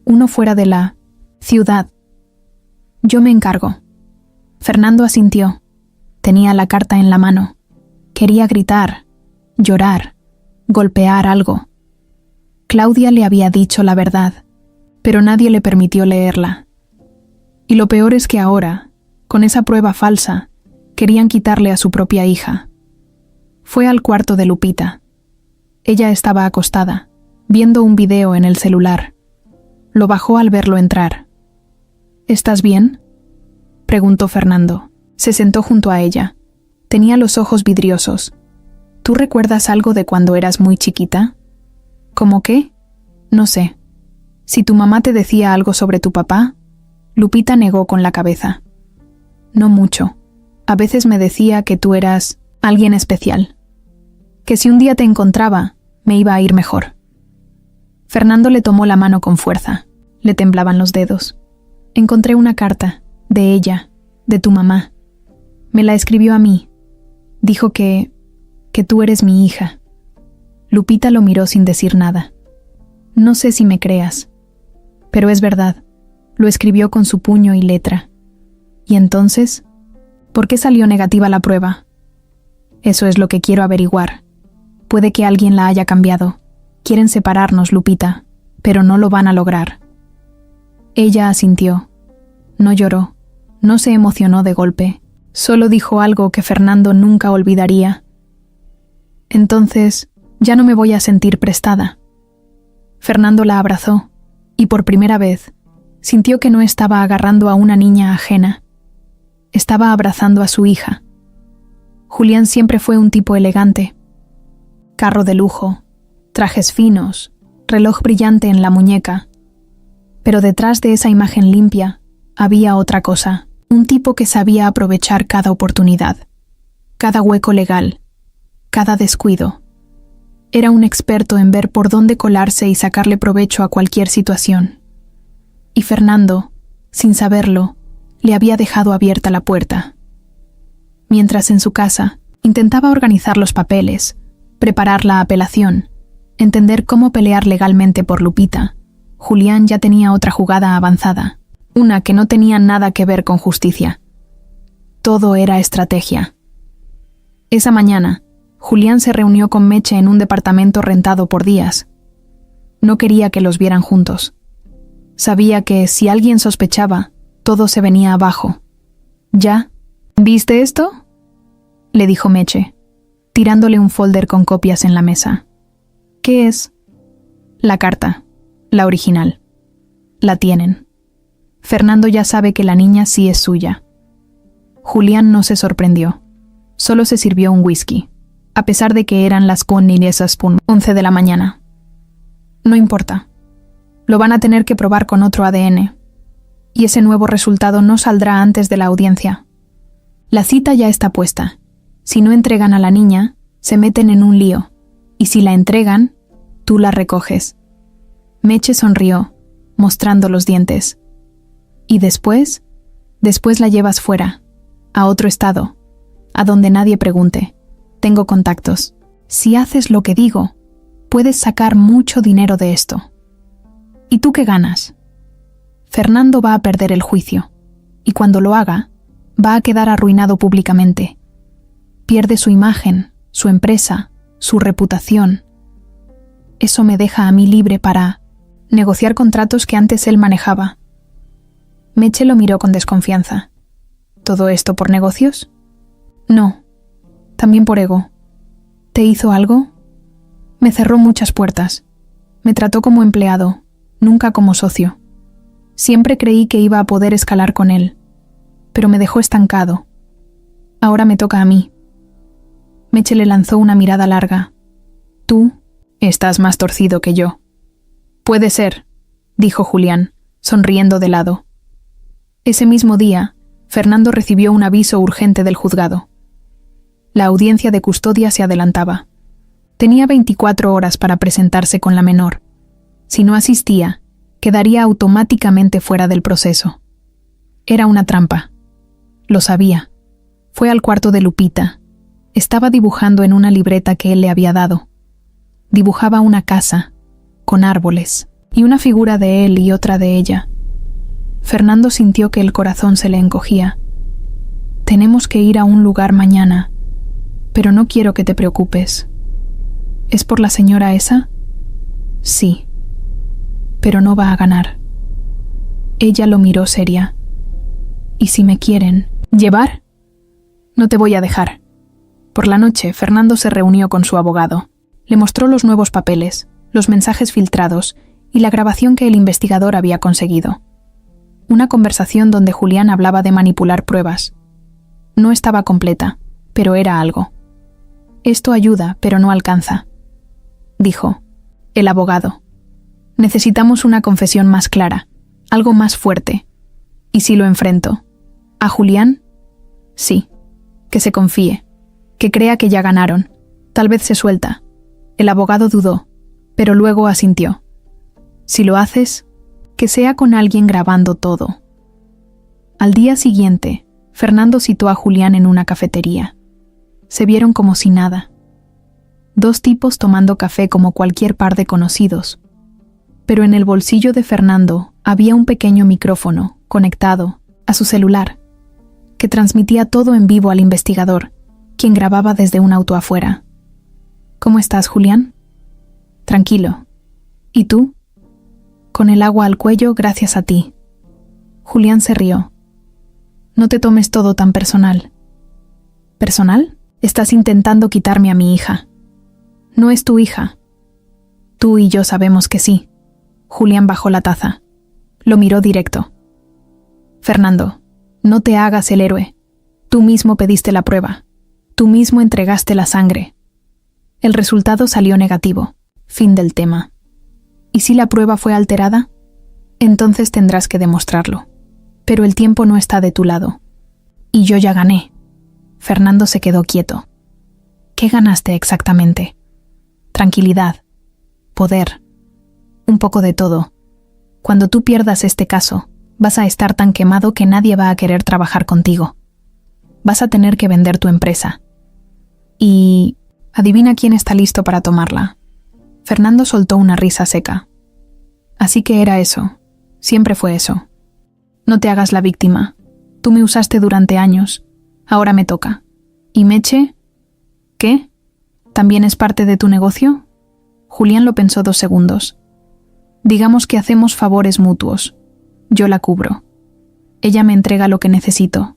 Uno fuera de la ciudad. Yo me encargo. Fernando asintió. Tenía la carta en la mano. Quería gritar, llorar, golpear algo. Claudia le había dicho la verdad, pero nadie le permitió leerla. Y lo peor es que ahora, con esa prueba falsa, Querían quitarle a su propia hija. Fue al cuarto de Lupita. Ella estaba acostada, viendo un video en el celular. Lo bajó al verlo entrar. ¿Estás bien?, preguntó Fernando. Se sentó junto a ella. Tenía los ojos vidriosos. ¿Tú recuerdas algo de cuando eras muy chiquita? ¿Cómo qué? No sé. Si tu mamá te decía algo sobre tu papá. Lupita negó con la cabeza. No mucho. A veces me decía que tú eras alguien especial. Que si un día te encontraba, me iba a ir mejor. Fernando le tomó la mano con fuerza. Le temblaban los dedos. Encontré una carta, de ella, de tu mamá. Me la escribió a mí. Dijo que tú eres mi hija. Lupita lo miró sin decir nada. No sé si me creas, pero es verdad. Lo escribió con su puño y letra. ¿Y entonces? ¿Por qué salió negativa la prueba? Eso es lo que quiero averiguar. Puede que alguien la haya cambiado. Quieren separarnos, Lupita, pero no lo van a lograr. Ella asintió. No lloró, no se emocionó de golpe. Solo dijo algo que Fernando nunca olvidaría. Entonces, ya no me voy a sentir prestada. Fernando la abrazó, y por primera vez, sintió que no estaba agarrando a una niña ajena. Estaba abrazando a su hija. Julián siempre fue un tipo elegante. Carro de lujo, trajes finos, reloj brillante en la muñeca. Pero detrás de esa imagen limpia, había otra cosa. Un tipo que sabía aprovechar cada oportunidad, cada hueco legal, cada descuido. Era un experto en ver por dónde colarse y sacarle provecho a cualquier situación. Y Fernando, sin saberlo, le había dejado abierta la puerta. Mientras en su casa intentaba organizar los papeles, preparar la apelación, entender cómo pelear legalmente por Lupita, Julián ya tenía otra jugada avanzada. Una que no tenía nada que ver con justicia. Todo era estrategia. Esa mañana, Julián se reunió con Meche en un departamento rentado por días. No quería que los vieran juntos. Sabía que, si alguien sospechaba, todo se venía abajo. ¿Ya? ¿Viste esto?, le dijo Meche, tirándole un folder con copias en la mesa. ¿Qué es? La carta, la original. La tienen. Fernando ya sabe que la niña sí es suya. Julián no se sorprendió. Solo se sirvió un whisky, a pesar de que eran las 11 de la mañana. No importa. Lo van a tener que probar con otro ADN. Y ese nuevo resultado no saldrá antes de la audiencia. La cita ya está puesta. Si no entregan a la niña, se meten en un lío. Y si la entregan, tú la recoges. Meche sonrió, mostrando los dientes. Y después la llevas fuera, a otro estado, a donde nadie pregunte. Tengo contactos. Si haces lo que digo, puedes sacar mucho dinero de esto. ¿Y tú qué ganas? Fernando va a perder el juicio, y cuando lo haga, va a quedar arruinado públicamente. Pierde su imagen, su empresa, su reputación. Eso me deja a mí libre para negociar contratos que antes él manejaba. Meche lo miró con desconfianza. ¿Todo esto por negocios? No, también por ego. ¿Te hizo algo? Me cerró muchas puertas. Me trató como empleado, nunca como socio. Siempre creí que iba a poder escalar con él, pero me dejó estancado. Ahora me toca a mí. Meche le lanzó una mirada larga. Tú estás más torcido que yo. Puede ser, dijo Julián, sonriendo de lado. Ese mismo día, Fernando recibió un aviso urgente del juzgado. La audiencia de custodia se adelantaba. Tenía 24 horas para presentarse con la menor. Si no asistía, quedaría automáticamente fuera del proceso. Era una trampa. Lo sabía. Fue al cuarto de Lupita. Estaba dibujando en una libreta que él le había dado. Dibujaba una casa, con árboles, y una figura de él y otra de ella. Fernando sintió que el corazón se le encogía. Tenemos que ir a un lugar mañana, pero no quiero que te preocupes. ¿Es por la señora esa? Sí, pero no va a ganar. Ella lo miró seria. ¿Y si me quieren llevar? No te voy a dejar. Por la noche, Fernando se reunió con su abogado. Le mostró los nuevos papeles, los mensajes filtrados y la grabación que el investigador había conseguido. Una conversación donde Julián hablaba de manipular pruebas. No estaba completa, pero era algo. Esto ayuda, pero no alcanza, dijo el abogado. Necesitamos una confesión más clara, algo más fuerte. ¿Y si lo enfrento? ¿A Julián? Sí. Que se confíe, que crea que ya ganaron. Tal vez se suelta. El abogado dudó, pero luego asintió. Si lo haces, que sea con alguien grabando todo. Al día siguiente, Fernando citó a Julián en una cafetería. Se vieron como si nada. Dos tipos tomando café como cualquier par de conocidos. Pero en el bolsillo de Fernando había un pequeño micrófono conectado a su celular, que transmitía todo en vivo al investigador, quien grababa desde un auto afuera. ¿Cómo estás, Julián? Tranquilo. ¿Y tú? Con el agua al cuello gracias a ti. Julián se rió. No te tomes todo tan personal. ¿Personal? Estás intentando quitarme a mi hija. No es tu hija. Tú y yo sabemos que sí. Julián bajó la taza. Lo miró directo. Fernando, no te hagas el héroe. Tú mismo pediste la prueba. Tú mismo entregaste la sangre. El resultado salió negativo. Fin del tema. ¿Y si la prueba fue alterada? Entonces tendrás que demostrarlo. Pero el tiempo no está de tu lado. Y yo ya gané. Fernando se quedó quieto. ¿Qué ganaste exactamente? Tranquilidad. Poder. Un poco de todo. Cuando tú pierdas este caso, vas a estar tan quemado que nadie va a querer trabajar contigo. Vas a tener que vender tu empresa. Y... adivina quién está listo para tomarla. Fernando soltó una risa seca. Así que era eso. Siempre fue eso. No te hagas la víctima. Tú me usaste durante años. Ahora me toca. ¿Y Meche? ¿Qué? ¿También es parte de tu negocio? Julián lo pensó 2 segundos. Digamos que hacemos favores mutuos. Yo la cubro. Ella me entrega lo que necesito.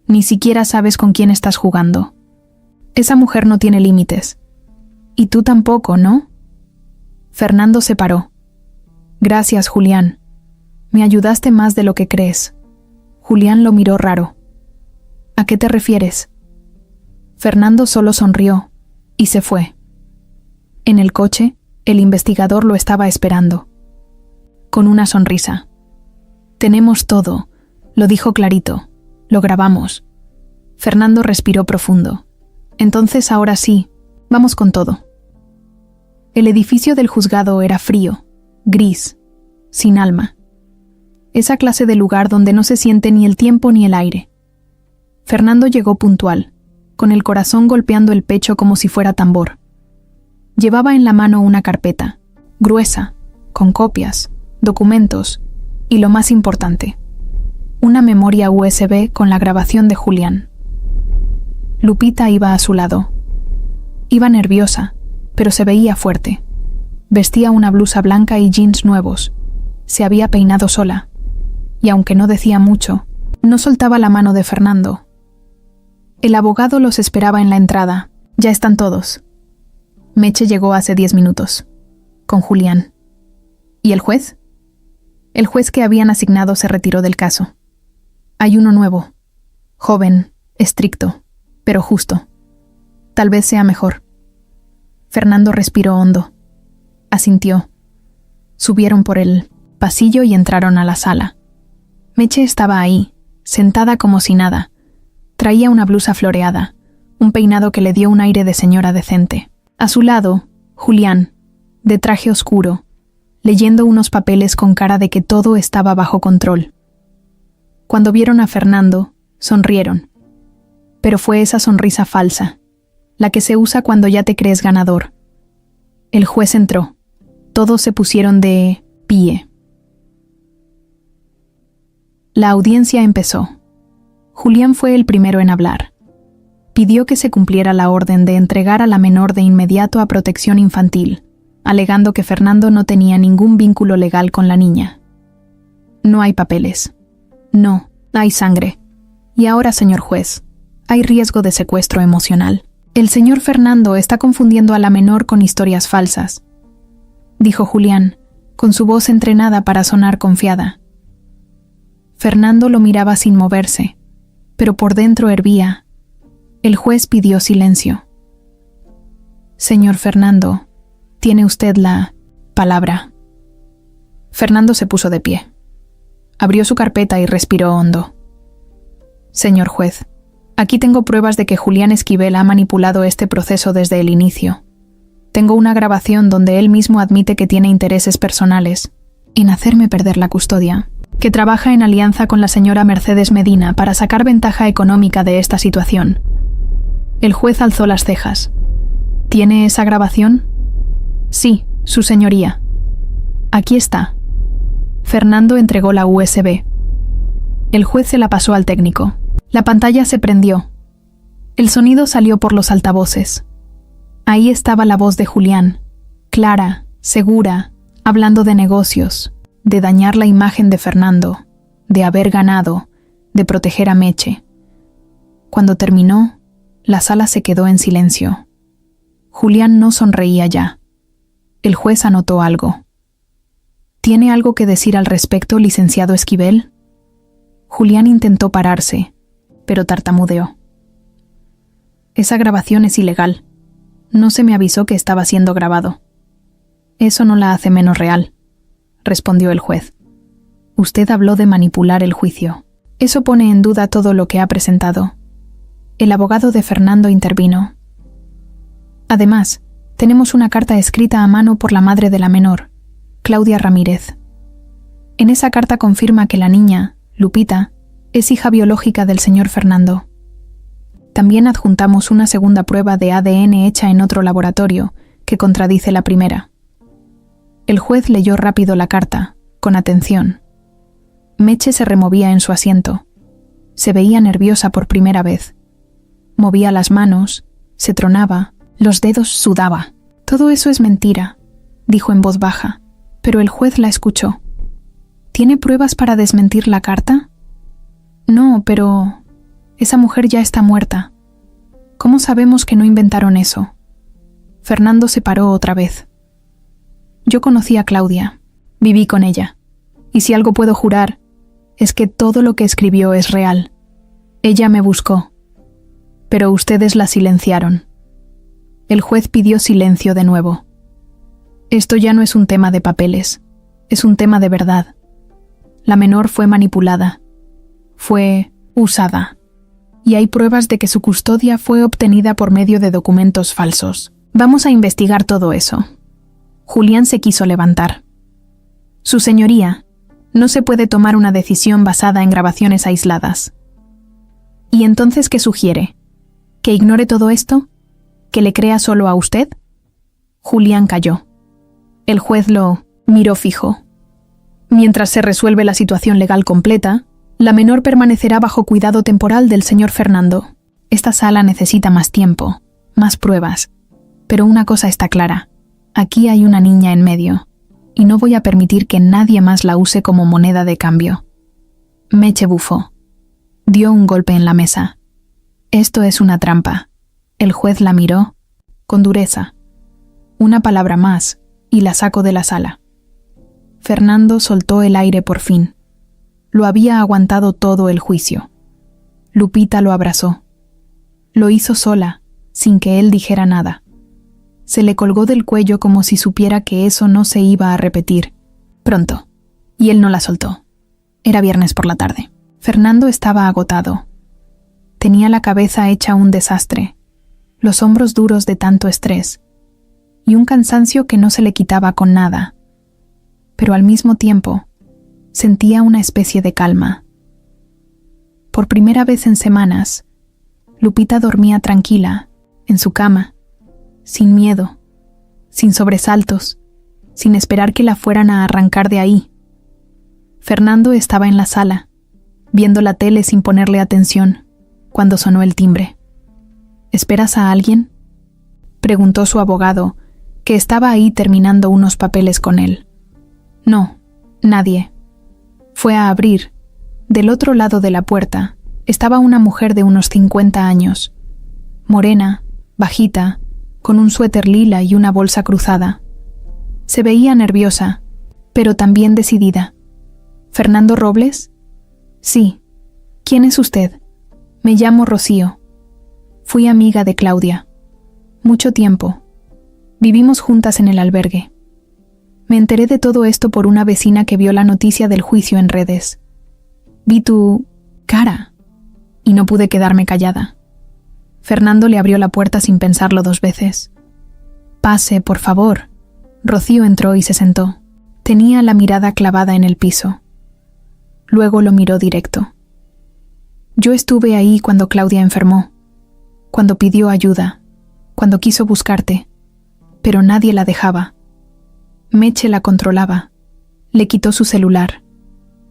Ni siquiera sabes con quién estás jugando. Esa mujer no tiene límites. Y tú tampoco, ¿no? Fernando se paró. Gracias, Julián. Me ayudaste más de lo que crees. Julián lo miró raro. ¿A qué te refieres? Fernando solo sonrió y se fue. En el coche, el investigador lo estaba esperando. Con una sonrisa. Tenemos todo, lo dijo clarito. Lo grabamos. Fernando respiró profundo. Entonces ahora sí, vamos con todo. El edificio del juzgado era frío, gris, sin alma. Esa clase de lugar donde no se siente ni el tiempo ni el aire. Fernando llegó puntual, con el corazón golpeando el pecho como si fuera tambor. Llevaba en la mano una carpeta, gruesa, con copias, documentos y lo más importante, una memoria USB con la grabación de Julián. Lupita iba a su lado. Iba nerviosa, pero se veía fuerte. Vestía una blusa blanca y jeans nuevos. Se había peinado sola. Y aunque no decía mucho, no soltaba la mano de Fernando. El abogado los esperaba en la entrada. Ya están todos. Meche llegó hace 10 minutos. Con Julián. ¿Y el juez? El juez que habían asignado se retiró del caso. Hay uno nuevo. Joven, estricto, pero justo. Tal vez sea mejor. Fernando respiró hondo. Asintió. Subieron por el pasillo y entraron a la sala. Meche estaba ahí, sentada como si nada. Traía una blusa floreada, un peinado que le dio un aire de señora decente. A su lado, Julián, de traje oscuro, leyendo unos papeles con cara de que todo estaba bajo control. Cuando vieron a Fernando, sonrieron. Pero fue esa sonrisa falsa, la que se usa cuando ya te crees ganador. El juez entró. Todos se pusieron de pie. La audiencia empezó. Julián fue el primero en hablar. Pidió que se cumpliera la orden de entregar a la menor de inmediato a protección infantil, alegando que Fernando no tenía ningún vínculo legal con la niña. No hay papeles. No, hay sangre. Y ahora, señor juez, Hay riesgo de secuestro emocional. El señor Fernando está confundiendo a la menor con historias falsas, dijo Julián, con su voz entrenada para sonar confiada. Fernando lo miraba sin moverse, pero por dentro hervía. El juez pidió silencio. Señor Fernando, tiene usted la palabra. Fernando se puso de pie. Abrió su carpeta y respiró hondo. Señor juez, aquí tengo pruebas de que Julián Esquivel ha manipulado este proceso desde el inicio. Tengo una grabación donde él mismo admite que tiene intereses personales en hacerme perder la custodia, que trabaja en alianza con la señora Mercedes Medina para sacar ventaja económica de esta situación. El juez alzó las cejas. ¿Tiene esa grabación? Sí, su señoría. Aquí está. Fernando entregó la USB. El juez se la pasó al técnico. La pantalla se prendió. El sonido salió por los altavoces. Ahí estaba la voz de Julián, clara, segura, hablando de negocios, de dañar la imagen de Fernando, de haber ganado, de proteger a Meche. Cuando terminó, la sala se quedó en silencio. Julián no sonreía ya. El juez anotó algo. ¿Tiene algo que decir al respecto, licenciado Esquivel? Julián intentó pararse, pero tartamudeó. Esa grabación es ilegal. No se me avisó que estaba siendo grabado. Eso no la hace menos real, respondió el juez. Usted habló de manipular el juicio. Eso pone en duda todo lo que ha presentado. El abogado de Fernando intervino. Además, tenemos una carta escrita a mano por la madre de la menor, Claudia Ramírez. En esa carta confirma que la niña, Lupita, es hija biológica del señor Fernando. También adjuntamos una segunda prueba de ADN hecha en otro laboratorio, que contradice la primera. El juez leyó rápido la carta, con atención. Meche se removía en su asiento. Se veía nerviosa por primera vez. Movía las manos, se tronaba, los dedos sudaba. Todo eso es mentira, dijo en voz baja, pero el juez la escuchó. ¿Tiene pruebas para desmentir la carta? No, pero esa mujer ya está muerta. ¿Cómo sabemos que no inventaron eso? Fernando se paró otra vez. Yo conocí a Claudia, viví con ella, y si algo puedo jurar, es que todo lo que escribió es real. Ella me buscó, pero ustedes la silenciaron. El juez pidió silencio de nuevo. Esto ya no es un tema de papeles, es un tema de verdad. La menor fue manipulada, fue usada, y hay pruebas de que su custodia fue obtenida por medio de documentos falsos. Vamos a investigar todo eso. Julián se quiso levantar. Su señoría, no se puede tomar una decisión basada en grabaciones aisladas. ¿Y entonces qué sugiere? ¿Que ignore todo esto? ¿Que le crea solo a usted? Julián calló. El juez lo miró fijo. Mientras se resuelve la situación legal completa, la menor permanecerá bajo cuidado temporal del señor Fernando. Esta sala necesita más tiempo, más pruebas. Pero una cosa está clara. Aquí hay una niña en medio, y no voy a permitir que nadie más la use como moneda de cambio. Meche bufó. Dio un golpe en la mesa. Esto es una trampa. El juez la miró, con dureza. Una palabra más, y la saco de la sala. Fernando soltó el aire por fin. Lo había aguantado todo el juicio. Lupita lo abrazó. Lo hizo sola, sin que él dijera nada. Se le colgó del cuello como si supiera que eso no se iba a repetir. Pronto. Y él no la soltó. Era viernes por la tarde. Fernando estaba agotado. Tenía la cabeza hecha un desastre, los hombros duros de tanto estrés, y un cansancio que no se le quitaba con nada. Pero al mismo tiempo, sentía una especie de calma. Por primera vez en semanas, Lupita dormía tranquila, en su cama, sin miedo, sin sobresaltos, sin esperar que la fueran a arrancar de ahí. Fernando estaba en la sala, viendo la tele sin ponerle atención, cuando sonó el timbre. ¿Esperas a alguien?, preguntó su abogado, que estaba ahí terminando unos papeles con él. No, nadie. Fue a abrir. Del otro lado de la puerta estaba una mujer de unos 50 años, morena, bajita, con un suéter lila y una bolsa cruzada. Se veía nerviosa, pero también decidida. ¿Fernando Robles? Sí. ¿Quién es usted? Me llamo Rocío. Fui amiga de Claudia. Mucho tiempo. Vivimos juntas en el albergue. Me enteré de todo esto por una vecina que vio la noticia del juicio en redes. Vi tu cara y no pude quedarme callada. Fernando le abrió la puerta sin pensarlo 2 veces. Pase, por favor. Rocío entró y se sentó. Tenía la mirada clavada en el piso. Luego lo miró directo. Yo estuve ahí cuando Claudia enfermó, cuando pidió ayuda, cuando quiso buscarte, pero nadie la dejaba. Meche la controlaba, le quitó su celular,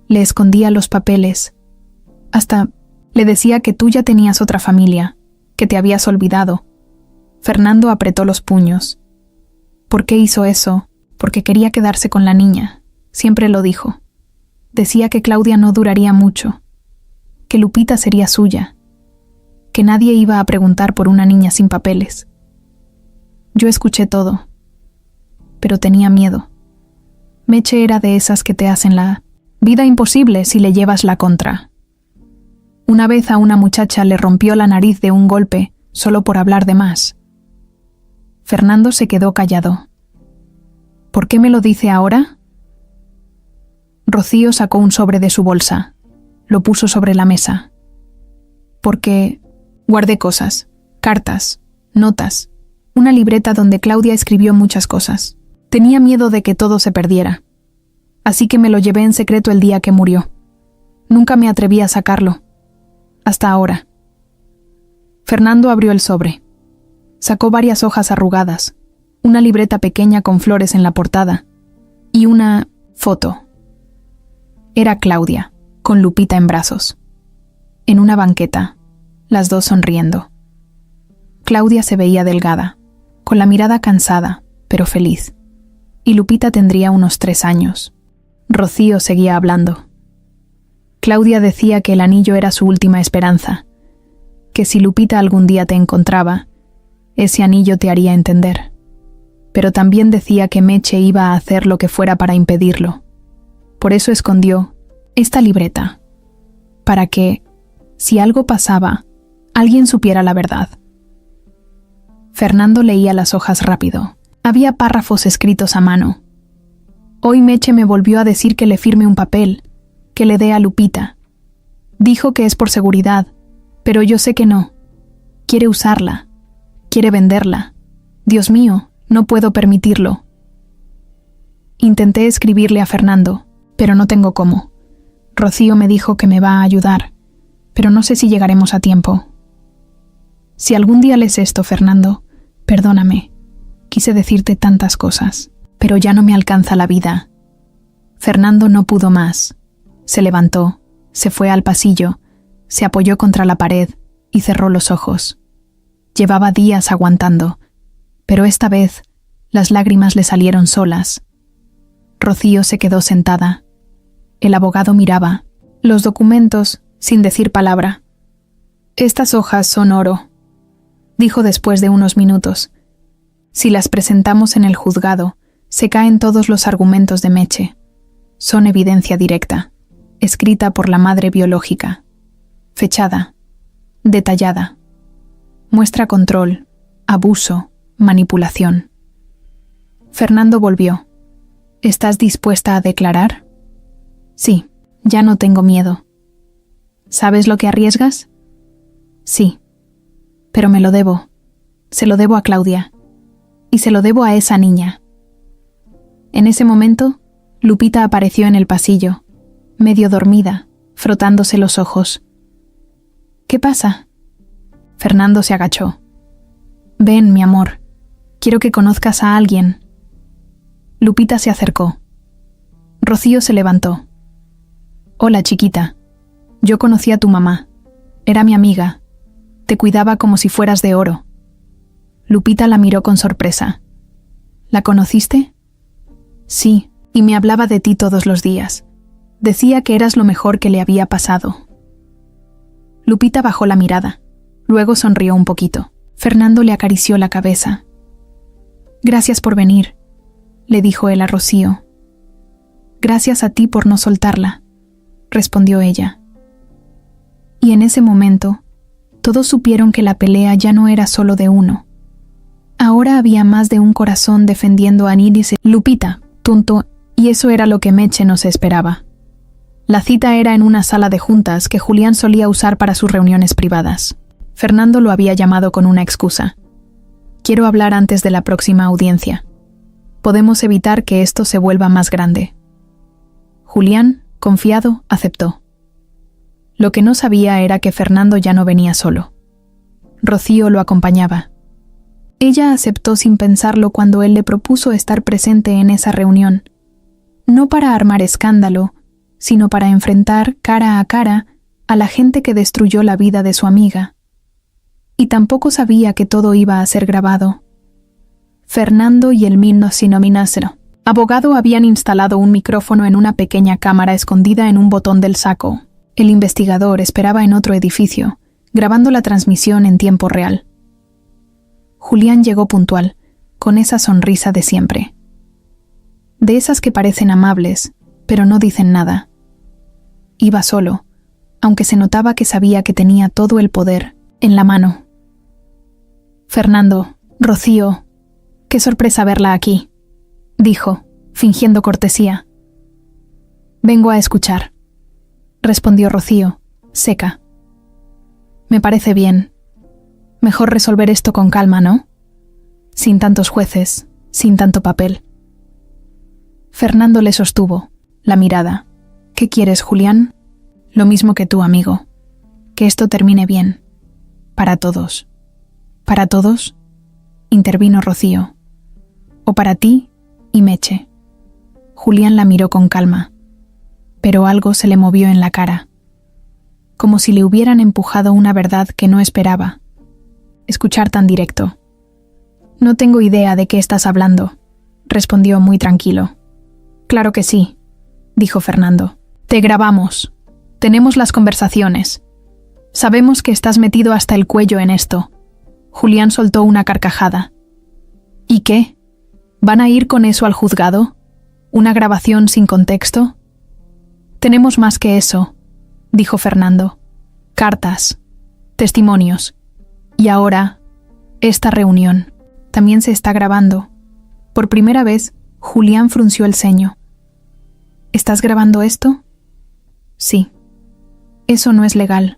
le escondía los papeles, hasta le decía que tú ya tenías otra familia, que te habías olvidado. Fernando apretó los puños. ¿Por qué hizo eso? Porque quería quedarse con la niña, siempre lo dijo. Decía que Claudia no duraría mucho, que Lupita sería suya, que nadie iba a preguntar por una niña sin papeles. Yo escuché todo, pero tenía miedo. Meche era de esas que te hacen la vida imposible si le llevas la contra. Una vez a una muchacha le rompió la nariz de un golpe solo por hablar de más. Fernando se quedó callado. ¿Por qué me lo dice ahora? Rocío sacó un sobre de su bolsa. Lo puso sobre la mesa. Porque guardé cosas, cartas, notas, una libreta donde Claudia escribió muchas cosas. Tenía miedo de que todo se perdiera. Así que me lo llevé en secreto el día que murió. Nunca me atreví a sacarlo. Hasta ahora. Fernando abrió el sobre. Sacó varias hojas arrugadas, una libreta pequeña con flores en la portada y una foto. Era Claudia, con Lupita en brazos. En una banqueta, las dos sonriendo. Claudia se veía delgada, con la mirada cansada, pero feliz. Y Lupita tendría unos 3 años. Rocío seguía hablando. Claudia decía que el anillo era su última esperanza, que si Lupita algún día te encontraba, ese anillo te haría entender. Pero también decía que Meche iba a hacer lo que fuera para impedirlo. Por eso escondió esta libreta, para que, si algo pasaba, alguien supiera la verdad. Fernando leía las hojas rápido. Había párrafos escritos a mano. Hoy Meche me volvió a decir que le firme un papel, que le dé a Lupita. Dijo que es por seguridad, pero yo sé que no. Quiere usarla. Quiere venderla. Dios mío, no puedo permitirlo. Intenté escribirle a Fernando, pero no tengo cómo. Rocío me dijo que me va a ayudar, pero no sé si llegaremos a tiempo. Si algún día lees esto, Fernando, perdóname. Quise decirte tantas cosas, pero ya no me alcanza la vida. Fernando no pudo más. Se levantó, se fue al pasillo, se apoyó contra la pared y cerró los ojos. Llevaba días aguantando, pero esta vez las lágrimas le salieron solas. Rocío se quedó sentada. El abogado miraba los documentos sin decir palabra. Estas hojas son oro, dijo después de unos minutos. Si las presentamos en el juzgado, se caen todos los argumentos de Meche. Son evidencia directa, escrita por la madre biológica, fechada, detallada. Muestra control, abuso, manipulación. Fernando volvió. ¿Estás dispuesta a declarar? Sí, ya no tengo miedo. ¿Sabes lo que arriesgas? Sí, pero me lo debo. Se lo debo a Claudia. Y se lo debo a esa niña. En ese momento, Lupita apareció en el pasillo, medio dormida, frotándose los ojos. ¿Qué pasa? Fernando se agachó. Ven, mi amor. Quiero que conozcas a alguien. Lupita se acercó. Rocío se levantó. Hola, chiquita. Yo conocí a tu mamá. Era mi amiga. Te cuidaba como si fueras de oro. Lupita la miró con sorpresa. ¿La conociste? Sí, y me hablaba de ti todos los días. Decía que eras lo mejor que le había pasado. Lupita bajó la mirada. Luego sonrió un poquito. Fernando le acarició la cabeza. «Gracias por venir», le dijo él a Rocío. «Gracias a ti por no soltarla», respondió ella. Y en ese momento, todos supieron que la pelea ya no era solo de uno. Ahora había más de un corazón defendiendo a Ninis. Lupita, tonto, y eso era lo que Meche no se esperaba. La cita era en una sala de juntas que Julián solía usar para sus reuniones privadas. Fernando lo había llamado con una excusa. «Quiero hablar antes de la próxima audiencia. Podemos evitar que esto se vuelva más grande». Julián, confiado, aceptó. Lo que no sabía era que Fernando ya no venía solo. Rocío lo acompañaba. Ella aceptó sin pensarlo cuando él le propuso estar presente en esa reunión, no para armar escándalo, sino para enfrentar cara a cara a la gente que destruyó la vida de su amiga. Y tampoco sabía que todo iba a ser grabado. Fernando y el Minno Sinominasero, abogado, habían instalado un micrófono en una pequeña cámara escondida en un botón del saco. El investigador esperaba en otro edificio, grabando la transmisión en tiempo real. Julián llegó puntual, con esa sonrisa de siempre. De esas que parecen amables, pero no dicen nada. Iba solo, aunque se notaba que sabía que tenía todo el poder en la mano. «Fernando, Rocío, qué sorpresa verla aquí», dijo, fingiendo cortesía. «Vengo a escuchar», respondió Rocío, seca. «Me parece bien. Mejor resolver esto con calma, ¿no? Sin tantos jueces, sin tanto papel». Fernando le sostuvo la mirada. «¿Qué quieres, Julián?» «Lo mismo que tú, amigo. Que esto termine bien. Para todos». «¿Para todos?», intervino Rocío. «O para ti y Meche». Julián la miró con calma, pero algo se le movió en la cara, como si le hubieran empujado una verdad que no esperaba. Escuchar tan directo. «No tengo idea de qué estás hablando», respondió muy tranquilo. «Claro que sí», dijo Fernando. «Te grabamos. Tenemos las conversaciones. Sabemos que estás metido hasta el cuello en esto». Julián soltó una carcajada. «¿Y qué? ¿Van a ir con eso al juzgado? ¿Una grabación sin contexto?» «Tenemos más que eso», dijo Fernando. «Cartas, testimonios. Y ahora, esta reunión. También se está grabando». Por primera vez, Julián frunció el ceño. «¿Estás grabando esto?» «Sí. Eso no es legal.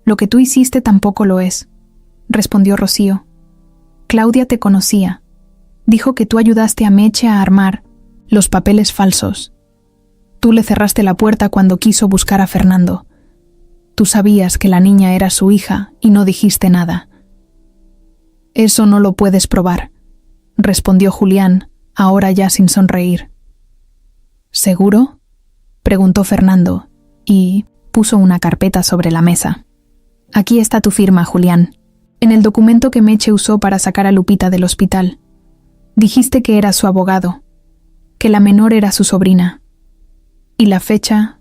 Lo que tú hiciste tampoco lo es», respondió Rocío. «Claudia te conocía. Dijo que tú ayudaste a Meche a armar los papeles falsos. Tú le cerraste la puerta cuando quiso buscar a Fernando. Tú sabías que la niña era su hija y no dijiste nada». «Eso no lo puedes probar», respondió Julián, ahora ya sin sonreír. «¿Seguro?», preguntó Fernando, y puso una carpeta sobre la mesa. «Aquí está tu firma, Julián, en el documento que Meche usó para sacar a Lupita del hospital. Dijiste que era su abogado, que la menor era su sobrina. Y la fecha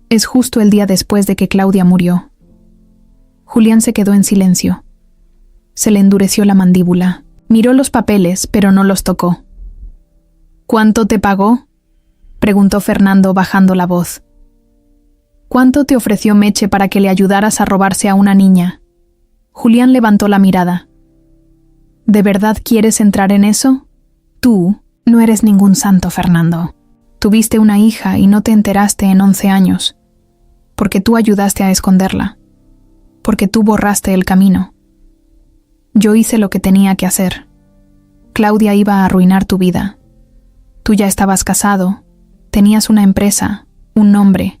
es justo el día después de que Claudia murió». Julián se quedó en silencio. Se le endureció la mandíbula. Miró los papeles, pero no los tocó. «¿Cuánto te pagó?», preguntó Fernando bajando la voz. «¿Cuánto te ofreció Meche para que le ayudaras a robarse a una niña?». Julián levantó la mirada. «¿De verdad quieres entrar en eso? Tú no eres ningún santo, Fernando. Tuviste una hija y no te enteraste en 11 años. Porque tú ayudaste a esconderla. Porque tú borraste el camino. Yo hice lo que tenía que hacer. Claudia iba a arruinar tu vida. Tú ya estabas casado, tenías una empresa, un nombre.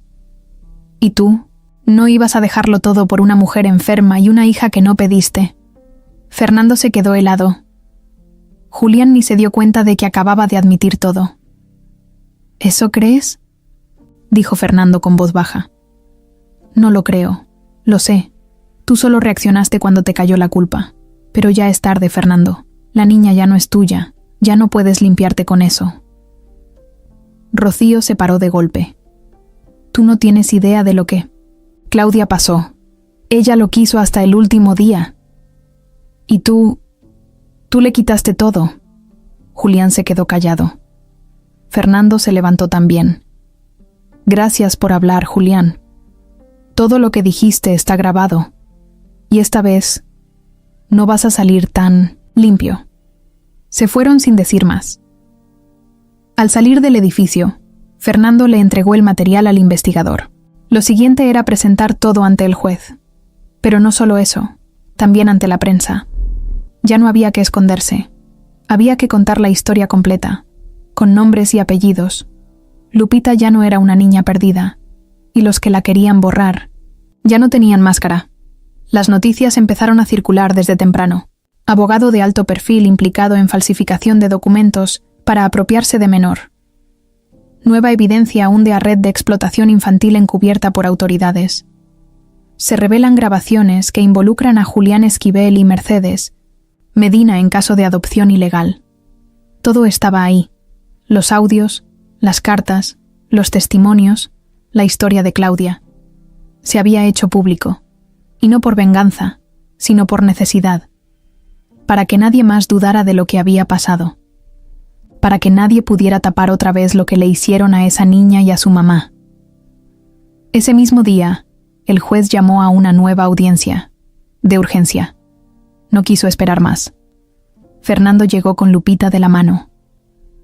Y tú no ibas a dejarlo todo por una mujer enferma y una hija que no pediste». Fernando se quedó helado. Julián ni se dio cuenta de que acababa de admitir todo. «¿Eso crees?», dijo Fernando con voz baja. «No lo creo, lo sé. Tú solo reaccionaste cuando te cayó la culpa. Pero ya es tarde, Fernando. La niña ya no es tuya. Ya no puedes limpiarte con eso». Rocío se paró de golpe. «Tú no tienes idea de lo que...». «Claudia pasó», Ella lo quiso hasta el último día. Y tú le quitaste todo. Julián se quedó callado. Fernando se levantó también. Gracias por hablar, Julián. Todo lo que dijiste está grabado. Y esta vez no vas a salir tan limpio. Se fueron sin decir más. Al salir del edificio, Fernando le entregó el material al investigador. Lo siguiente era presentar todo ante el juez. Pero no solo eso, también ante la prensa. Ya no había que esconderse. Había que contar la historia completa, con nombres y apellidos. Lupita ya no era una niña perdida, y los que la querían borrar ya no tenían máscara. Las noticias empezaron a circular desde temprano. Abogado de alto perfil implicado en falsificación de documentos para apropiarse de menor. Nueva evidencia hunde a red de explotación infantil encubierta por autoridades. Se revelan grabaciones que involucran a Julián Esquivel y Mercedes Medina en caso de adopción ilegal. Todo estaba ahí. Los audios, las cartas, los testimonios, la historia de Claudia. Se había hecho público. Y no por venganza, sino por necesidad. Para que nadie más dudara de lo que había pasado. Para que nadie pudiera tapar otra vez lo que le hicieron a esa niña y a su mamá. Ese mismo día, el juez llamó a una nueva audiencia, de urgencia. No quiso esperar más. Fernando llegó con Lupita de la mano.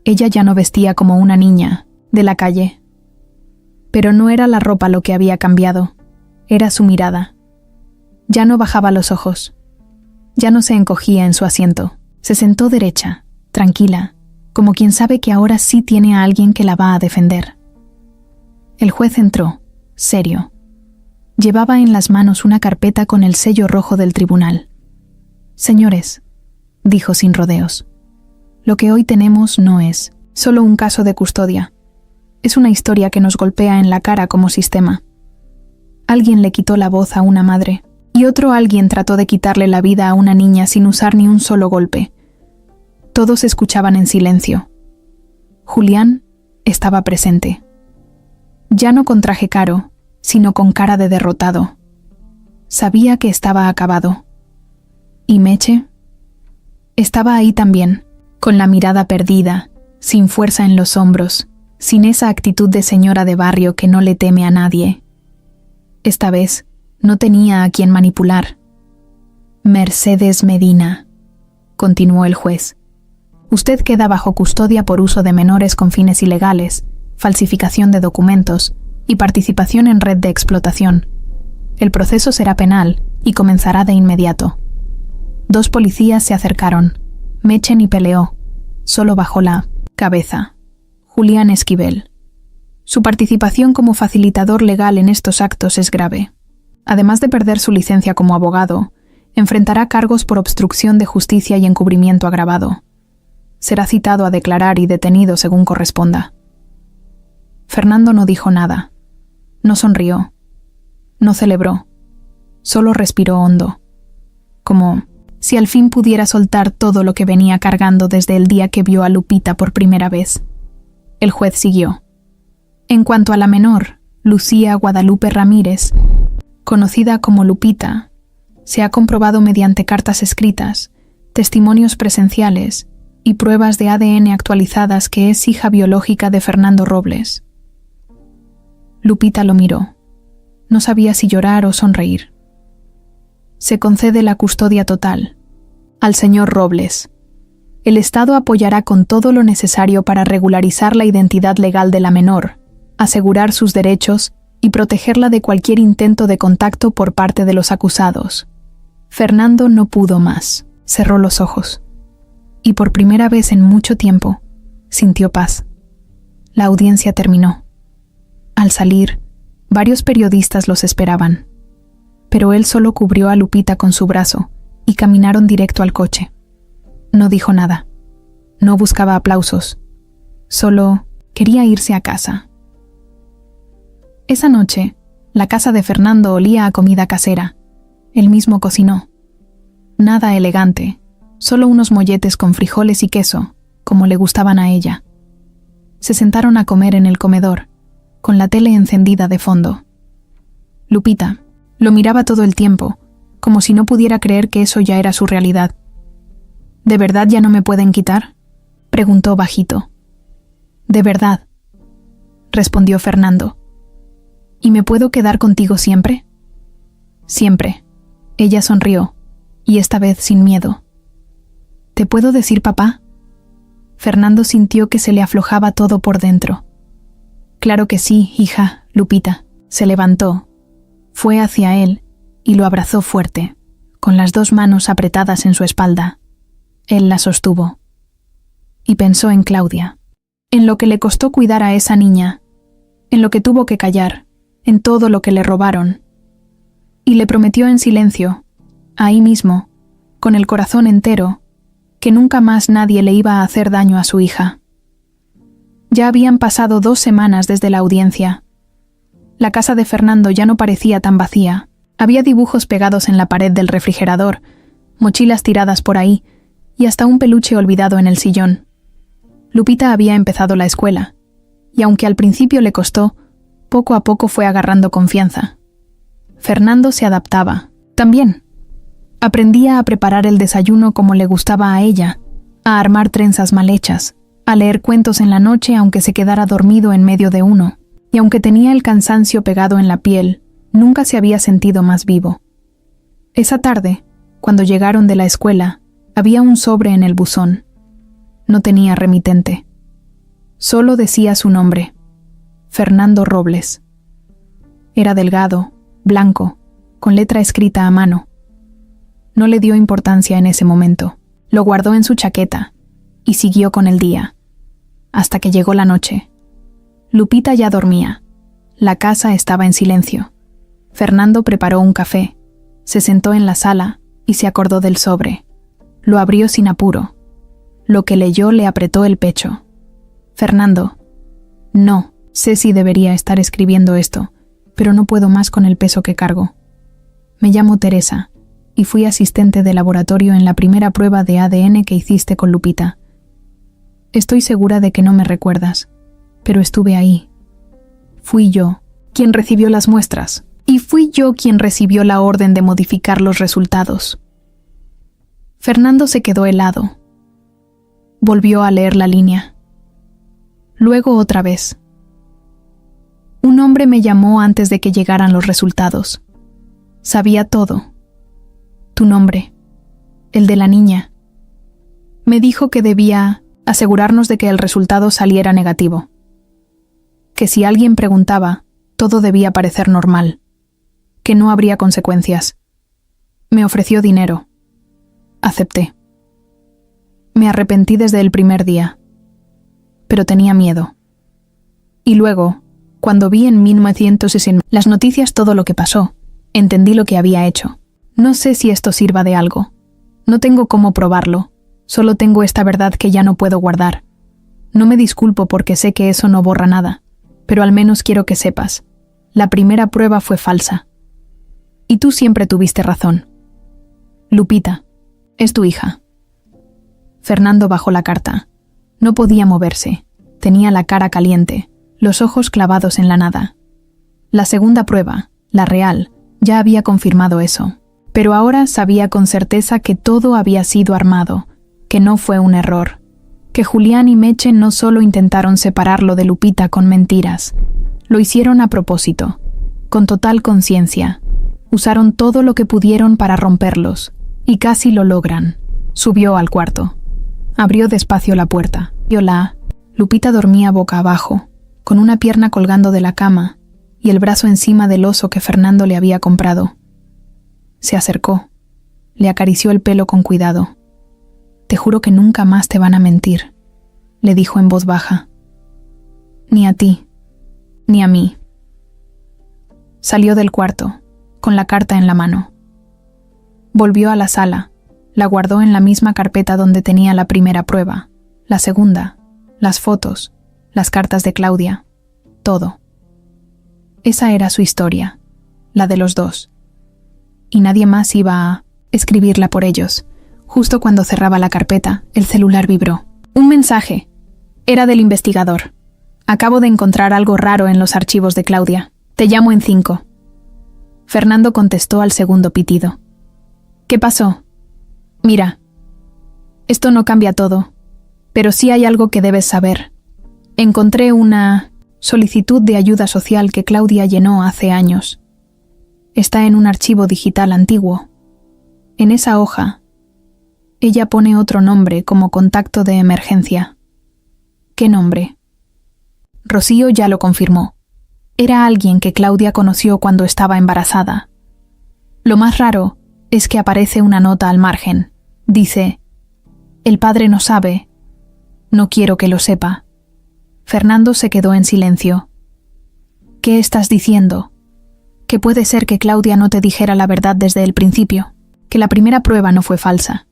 Ella ya no vestía como una niña, de la calle. Pero no era la ropa lo que había cambiado, era su mirada. Ya no bajaba los ojos. Ya no se encogía en su asiento. Se sentó derecha, tranquila, como quien sabe que ahora sí tiene a alguien que la va a defender. El juez entró, serio. Llevaba en las manos una carpeta con el sello rojo del tribunal. Señores, dijo sin rodeos, lo que hoy tenemos no es solo un caso de custodia. Es una historia que nos golpea en la cara como sistema. Alguien le quitó la voz a una madre, y otro alguien trató de quitarle la vida a una niña sin usar ni un solo golpe. Todos escuchaban en silencio. Julián estaba presente. Ya no con traje caro, sino con cara de derrotado. Sabía que estaba acabado. ¿Y Meche? Estaba ahí también, con la mirada perdida, sin fuerza en los hombros, sin esa actitud de señora de barrio que no le teme a nadie. Esta vez no tenía a quien manipular. Mercedes Medina, continuó el juez. Usted queda bajo custodia por uso de menores con fines ilegales, falsificación de documentos y participación en red de explotación. El proceso será penal y comenzará de inmediato. 2 policías se acercaron. Meche ni peleó, solo bajó la cabeza. Julián Esquivel. Su participación como facilitador legal en estos actos es grave. Además de perder su licencia como abogado, enfrentará cargos por obstrucción de justicia y encubrimiento agravado. Será citado a declarar y detenido según corresponda. Fernando no dijo nada. No sonrió. No celebró. Solo respiró hondo. Como si al fin pudiera soltar todo lo que venía cargando desde el día que vio a Lupita por primera vez. El juez siguió. En cuanto a la menor, Lucía Guadalupe Ramírez, conocida como Lupita, se ha comprobado mediante cartas escritas, testimonios presenciales y pruebas de ADN actualizadas que es hija biológica de Fernando Robles. Lupita lo miró. No sabía si llorar o sonreír. Se concede la custodia total al señor Robles. El Estado apoyará con todo lo necesario para regularizar la identidad legal de la menor, asegurar sus derechos y protegerla de cualquier intento de contacto por parte de los acusados. Fernando no pudo más. Cerró los ojos. Y por primera vez en mucho tiempo, sintió paz. La audiencia terminó. Al salir, varios periodistas los esperaban. Pero él solo cubrió a Lupita con su brazo y caminaron directo al coche. No dijo nada. No buscaba aplausos. Solo quería irse a casa. Esa noche, la casa de Fernando olía a comida casera. Él mismo cocinó. Nada elegante, solo unos molletes con frijoles y queso, como le gustaban a ella. Se sentaron a comer en el comedor, con la tele encendida de fondo. Lupita, Lo miraba todo el tiempo, como si no pudiera creer que eso ya era su realidad. ¿De verdad ya no me pueden quitar?, preguntó bajito. «De verdad», respondió Fernando. «¿Y me puedo quedar contigo siempre?» «Siempre». Ella sonrió, y esta vez sin miedo. «¿Te puedo decir papá?» Fernando sintió que se le aflojaba todo por dentro. «Claro que sí, hija, Lupita». Se levantó, fue hacia él y lo abrazó fuerte, con las 2 manos apretadas en su espalda. Él la sostuvo. Y pensó en Claudia, en lo que le costó cuidar a esa niña, en lo que tuvo que callar, en todo lo que le robaron. Y le prometió en silencio, ahí mismo, con el corazón entero, que nunca más nadie le iba a hacer daño a su hija. Ya habían pasado 2 semanas desde la audiencia. La casa de Fernando ya no parecía tan vacía. Había dibujos pegados en la pared del refrigerador, mochilas tiradas por ahí, y hasta un peluche olvidado en el sillón. Lupita había empezado la escuela, y aunque al principio le costó, poco a poco fue agarrando confianza. Fernando se adaptaba, también. Aprendía a preparar el desayuno como le gustaba a ella, a armar trenzas mal hechas, a leer cuentos en la noche aunque se quedara dormido en medio de uno, y aunque tenía el cansancio pegado en la piel, nunca se había sentido más vivo. Esa tarde, cuando llegaron de la escuela, había un sobre en el buzón. No tenía remitente. Solo decía su nombre, Fernando Robles. Era delgado, blanco, con letra escrita a mano. No le dio importancia en ese momento. Lo guardó en su chaqueta y siguió con el día, hasta que llegó la noche. Lupita ya dormía. La casa estaba en silencio. Fernando preparó un café, se sentó en la sala y se acordó del sobre. Lo abrió sin apuro. Lo que leyó le apretó el pecho. «Fernando, no, sé si debería estar escribiendo esto, pero no puedo más con el peso que cargo. Me llamo Teresa y fui asistente de laboratorio en la primera prueba de ADN que hiciste con Lupita. Estoy segura de que no me recuerdas, pero estuve ahí. Fui yo quien recibió las muestras y fui yo quien recibió la orden de modificar los resultados». Fernando se quedó helado. Volvió a leer la línea. Luego otra vez. Un hombre me llamó antes de que llegaran los resultados. Sabía todo. Tu nombre, el de la niña. Me dijo que debía asegurarnos de que el resultado saliera negativo. Que si alguien preguntaba, todo debía parecer normal. Que no habría consecuencias. Me ofreció dinero. Acepté. Me arrepentí desde el primer día, pero tenía miedo. Y luego, cuando vi en 1960 las noticias todo lo que pasó, entendí lo que había hecho. No sé si esto sirva de algo. No tengo cómo probarlo. Solo tengo esta verdad que ya no puedo guardar. No me disculpo porque sé que eso no borra nada, pero al menos quiero que sepas. La primera prueba fue falsa. Y tú siempre tuviste razón. Lupita, es tu hija. Fernando bajó la carta. No podía moverse. Tenía la cara caliente, los ojos clavados en la nada. La segunda prueba, la real, ya había confirmado eso. Pero ahora sabía con certeza que todo había sido armado, que no fue un error, que Julián y Meche no solo intentaron separarlo de Lupita con mentiras, lo hicieron a propósito, con total conciencia. Usaron todo lo que pudieron para romperlos, y casi lo logran. Subió al cuarto. Abrió despacio la puerta. Hola. Lupita dormía boca abajo, con una pierna colgando de la cama y el brazo encima del oso que Fernando le había comprado. Se acercó. Le acarició el pelo con cuidado. «Te juro que nunca más te van a mentir», le dijo en voz baja. «Ni a ti, ni a mí». Salió del cuarto, con la carta en la mano. Volvió a la sala. La guardó en la misma carpeta donde tenía la primera prueba, la segunda, las fotos, las cartas de Claudia, todo. Esa era su historia, la de los dos. Y nadie más iba a escribirla por ellos. Justo cuando cerraba la carpeta, el celular vibró. Un mensaje. Era del investigador. «Acabo de encontrar algo raro en los archivos de Claudia. Te llamo en 5». Fernando contestó al segundo pitido. ¿Qué pasó? Mira, esto no cambia todo, pero sí hay algo que debes saber. Encontré una solicitud de ayuda social que Claudia llenó hace años. Está en un archivo digital antiguo. En esa hoja, ella pone otro nombre como contacto de emergencia. ¿Qué nombre? Rocío ya lo confirmó. Era alguien que Claudia conoció cuando estaba embarazada. Lo más raro es que aparece una nota al margen. Dice: «El padre no sabe. No quiero que lo sepa». Fernando se quedó en silencio. «¿Qué estás diciendo? Que puede ser que Claudia no te dijera la verdad desde el principio, que la primera prueba no fue falsa,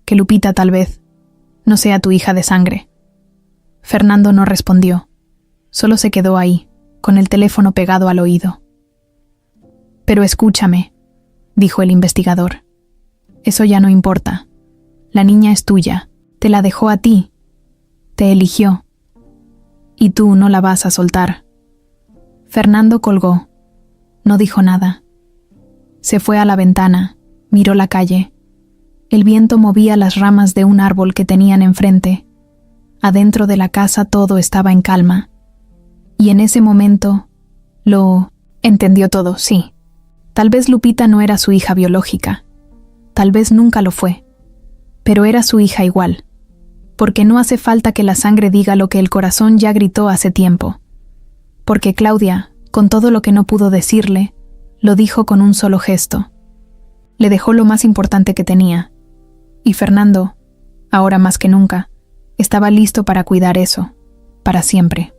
que Lupita tal vez no sea tu hija de sangre». Fernando no respondió. Solo se quedó ahí, con el teléfono pegado al oído. «Pero escúchame», dijo el investigador. «Eso ya no importa. La niña es tuya. Te la dejó a ti. Te eligió. Y tú no la vas a soltar». Fernando colgó. No dijo nada. Se fue a la ventana, miró la calle. El viento movía las ramas de un árbol que tenían enfrente. Adentro de la casa todo estaba en calma. Y en ese momento lo entendió todo, sí. Tal vez Lupita no era su hija biológica. Tal vez nunca lo fue. Pero era su hija igual. Porque no hace falta que la sangre diga lo que el corazón ya gritó hace tiempo. Porque Claudia, con todo lo que no pudo decirle, lo dijo con un solo gesto. Le dejó lo más importante que tenía. Y Fernando, ahora más que nunca, estaba listo para cuidar eso, para siempre.